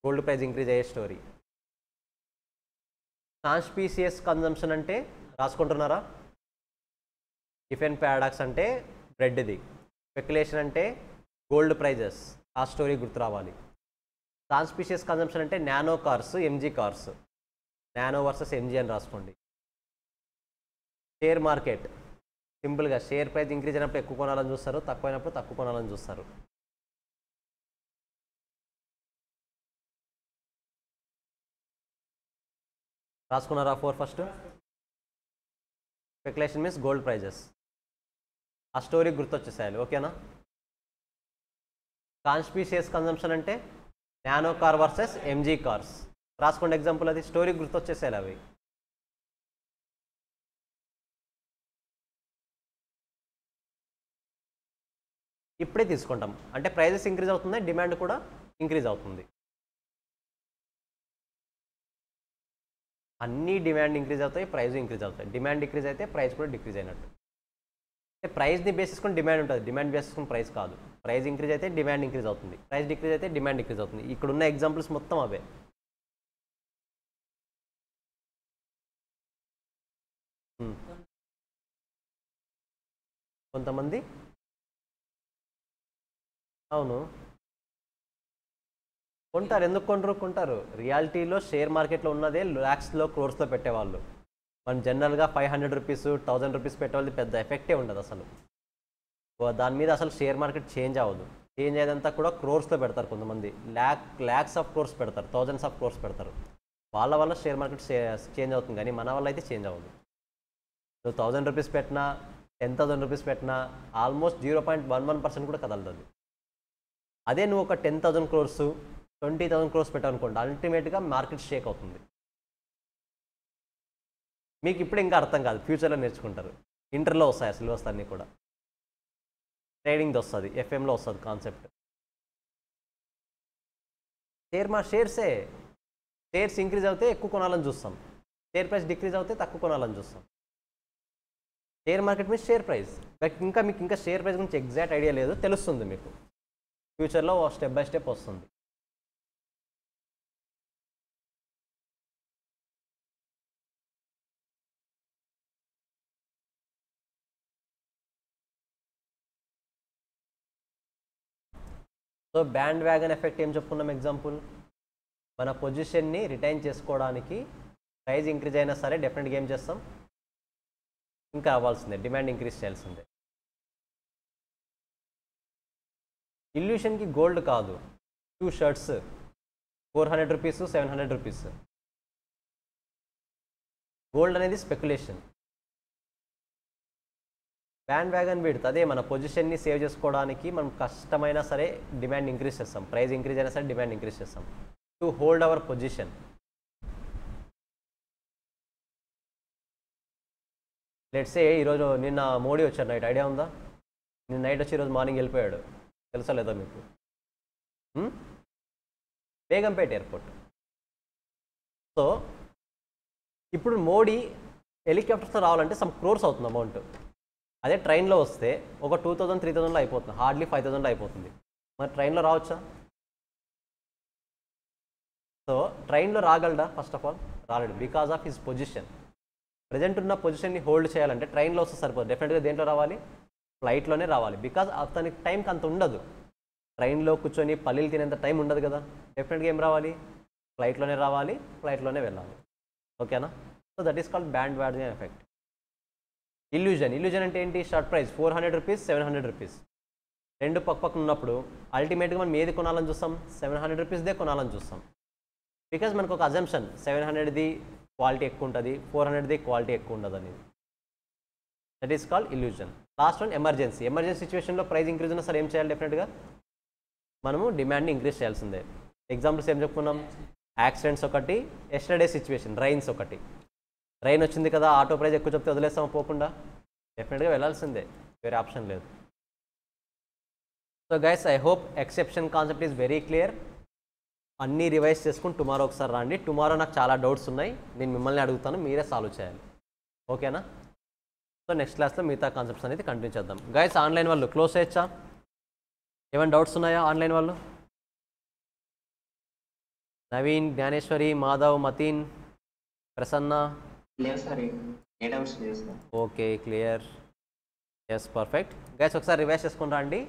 గోల్డ్ ప్రైస్ ఇంక్రీజ్ అయ్యే స్టోరీ. కాన్స్పీషియస్ కన్జంప్షన్ అంటే రాసుకుంటున్నారా? గిఫెన్ పారాడాక్స్ అంటే బ్రెడ్ది. స్పెక్యులేషన్ అంటే గోల్డ్ ప్రైజెస్, ఆ స్టోరీ గుర్తు రావాలి. కాన్స్పీషియస్ కన్జంప్షన్ అంటే nano cars, MG cars. Nano versus MG అని రాసుకోండి. షేర్ మార్కెట్ సింపుల్గా షేర్ ప్రైస్ ఇంక్రీజ్ అయినప్పుడు ఎక్కువ కొనాలని చూస్తారు, తక్కువ అయినప్పుడు తక్కువ కొనాలని చూస్తారు. రాసుకున్నారా 4 first? Speculation means gold prices, ఆ స్టోరీ గుర్తొచ్చేసాయాలి, ఓకేనా? కాన్స్పీషియస్ కన్జంప్షన్ అంటే nano car versus MG cars. రాసుకోండి ఎగ్జాంపుల్, అది స్టోరీ గుర్తొచ్చేసాయాలి అవి. ఇప్పుడే తీసుకుంటాం అంటే ప్రైజెస్ ఇంక్రీజ్ అవుతుంది, డిమాండ్ కూడా ఇంక్రీజ్ అవుతుంది. అన్నీ డిమాండ్ ఇంక్రీజ్ అవుతాయి, ప్రైస్ ఇంక్రీజ్ అవుతాయి. డిమాండ్ డిక్రీజ్ అయితే ప్రైస్ కూడా డిక్రీజ్ అయినట్టు. అంటే ప్రైస్ని బేస్ చేసుకుని డిమాండ్ ఉంటుంది, డిమాండ్ బేస్ చేసుకుని ప్రైస్ కాదు. ప్రైస్ ఇంక్రీజ్ అయితే డిమాండ్ ఇంక్రీజ్ అవుతుంది, ప్రైస్ డిక్రీజ్ అయితే డిమాండ్ డిక్రీజ్ అవుతుంది. ఇక్కడ ఉన్న ఎగ్జాంపుల్స్ మొత్తం అవే. కొంతమంది అవును కొంటారు, ఎందుకు కొంటారు? కొంటారు. రియాలిటీలో షేర్ మార్కెట్లో ఉన్నదే ల్యాక్స్లో, క్రోర్స్లో పెట్టేవాళ్ళు. మనం జనరల్గా 500 రూపీస్, 1000 రూపీస్ పెట్టేవాళ్ళు పెద్ద ఎఫెక్టే ఉండదు అసలు. దాని మీద అసలు షేర్ మార్కెట్ చేంజ్ అవ్వదు. చేంజ్ అయ్యేదంతా కూడా క్రోర్స్లో పెడతారు కొంతమంది. ల్యాక్స్ ఆఫ్ క్రోర్స్ పెడతారు, థౌజండ్స్ ఆఫ్ క్రోర్స్ పెడతారు. వాళ్ళ వల్ల షేర్ మార్కెట్ చేంజ్ అవుతుంది, కానీ మన వల్ల అయితే చేంజ్ అవ్వదు. నువ్వు 1000 రూపీస్ పెట్టినా, 10,000 రూపీస్ పెట్టినా ఆల్మోస్ట్ 0.11% కూడా కదలదు. అదే నువ్వు ఒక 10,000 క్రోర్స్, 20,000 క్రోర్స్ పెట్టాలనుకోండి, అల్టిమేట్గా మార్కెట్ షేక్ అవుతుంది. మీకు ఇప్పుడు ఇంకా అర్థం కాదు, ఫ్యూచర్లో నేర్చుకుంటారు. ఇంటర్లో వస్తాయి సిలబస్ అన్నీ కూడా. ట్రేడింగ్ది వస్తుంది, ఎఫ్ఎంలో వస్తుంది కాన్సెప్ట్. షేర్స్ ఇంక్రీజ్ అవుతే ఎక్కువ కొనాలని చూస్తాం, షేర్ ప్రైస్ డిక్రీజ్ అవుతే తక్కువ కొనాలని చూస్తాం. Share market means share price. ఇంకా మీకు ఇంకా షేర్ ప్రైస్ గురించి ఎగ్జాక్ట్ ఐడియా లేదు, తెలుస్తుంది మీకు ఫ్యూచర్లో స్టెప్ బై స్టెప్ వస్తుంది. సో బ్యాండ్ వ్యాగన్ ఎఫెక్ట్ ఏం చెప్పుకున్నాం? ఎగ్జాంపుల్, మన పొజిషన్ని రిటైన్ చేసుకోవడానికి ప్రైస్ ఇంక్రీజ్ అయినా సరే డెఫినెట్గా ఏం చేస్తాం, ఇంకా అవ్వాల్సిందే, డిమాండ్ ఇంక్రీజ్ చేయాల్సిందే. ఇల్యూషన్కి గోల్డ్ కాదు, 2 షర్ట్స్ 400 రూపీస్ 700 రూపీస్. గోల్డ్ అనేది స్పెక్యులేషన్. బ్యాండ్ వ్యాగన్ విడ్త్ అదే మన పొజిషన్ని సేవ్ చేసుకోవడానికి మనం కష్టమైనా సరే డిమాండ్ ఇంక్రీజ్ చేస్తాం, ప్రైస్ ఇంక్రీజ్ అయినా సరే డిమాండ్ ఇంక్రీజ్ చేస్తాం to hold our position. Let's say ఈరోజు నిన్న మోడీ వచ్చాడు నైట్, ఐడియా ఉందా? నిన్న నైట్ వచ్చి ఈరోజు మార్నింగ్ వెళ్ళిపోయాడు, తెలుసా లేదా మీకు? బేగంపేట ఎయిర్పోర్ట్. సో ఇప్పుడు మోడీ హెలికాప్టర్స్తో రావాలంటే సమ్ క్రోర్స్ అవుతుంది అమౌంట్. అదే ట్రైన్లో వస్తే ఒక 2000 3000లో అయిపోతుంది, హార్డ్లీ 5000లో అయిపోతుంది. మరి ట్రైన్లో రావచ్చా? సో ట్రైన్లో రాగలడా? ఫస్ట్ ఆఫ్ ఆల్ రాలేడు, because of his position. Present ఉన్న పొజిషన్ని హోల్డ్ చేయాలంటే ట్రైన్లో వస్తే సరిపోదు, డెఫినెట్గా దేంట్లో రావాలి? ఫ్లైట్లోనే రావాలి. బికాజ్ అతనికి టైంకి అంత ఉండదు, ట్రైన్లో కూర్చొని పల్లీలు తినేంత టైం ఉండదు కదా. డెఫినెట్గా ఏం రావాలి? ఫ్లైట్లోనే రావాలి, ఫ్లైట్లోనే వెళ్ళాలి. ఓకేనా? So that is called band wagon effect. Illusion అంటే ఏంటి? షార్ట్ ప్రైస్ 400 రూపీస్ 700 రూపీస్ రెండు పక్కన ఉన్నప్పుడు అల్టిమేట్గా మనం ఏది కొనాలని చూస్తాం? 700 రూపీస్దే కొనాలని చూస్తాం. బికాజ్ మనకు ఒక అజంప్షన్ 700ది క్వాలిటీ ఎక్కువ ఉంటుంది, 400ది క్వాలిటీ ఎక్కువ ఉండదు అనేది. That is called illusion. Last one emergency. Emergency సిచ్యువేషన్లో ప్రైస్ ఇంక్రీజ్ ఉన్నా సరే ఏం చేయాలి? డెఫినెట్గా మనము డిమాండ్ని ఇంక్రీజ్ చేయాల్సిందే. ఎగ్జాంపుల్స్ ఏం చెప్పుకున్నాం? యాక్సిడెంట్స్ ఒకటి, ఎస్టర్డే సిచ్యువేషన్ రైన్స్ ఒకటి. రైన్ వచ్చింది కదా, ఆటో ప్రైస్ ఎక్కువ చెప్తే వదిలేస్తాము పోకుండా? డెఫినెట్గా వెళ్ళాల్సిందే, వేరే ఆప్షన్ లేదు. So guys, I hope exception concept is very clear. అన్నీ రివైజ్ చేసుకుని టుమారో ఒకసారి రండి. టుమారో నాకు చాలా డౌట్స్ ఉన్నాయి, నేను మిమ్మల్ని అడుగుతాను, మీరే సాల్వ్ చేయాలి. ఓకేనా? సో నెక్స్ట్ క్లాస్లో మిగతా కాన్సెప్ట్స్ అనేది కంటిన్యూ చేద్దాం. గైస్, ఆన్లైన్ వాళ్ళు క్లోజ్ చేయొచ్చా? ఏమైనా డౌట్స్ ఉన్నాయా ఆన్లైన్ వాళ్ళు? Naveen, Gnaneshwari, Madhav, Mateen, Prasanna. Okay, clear. Yes, perfect. Guys ఒకసారి రివైజ్ చేసుకుని రండి.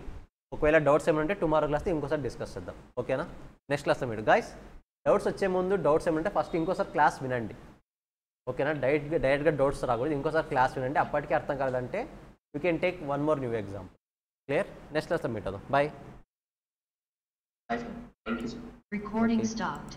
ఒకవేళ డౌట్స్ ఏమైనా ఉంటే టుమారో క్లాస్లో ఇంకోసారి డిస్కస్ చేద్దాం. ఓకేనా? నెక్స్ట్ క్లాస్లో మీరు గైస్ డౌట్స్ వచ్చే ముందు డౌట్స్ ఏమంటే ఫస్ట్ ఇంకోసారి క్లాస్ వినండి. ఓకేనా? డైరెక్ట్గా డౌట్స్ రాకూడదు, ఇంకోసారి క్లాస్ వినండి. అప్పటికే అర్థం కాలేదంటే you can take one more new example. Clear? Next క్లాస్లో మీట్ అవుదాం. బాయ్. Recording stopped.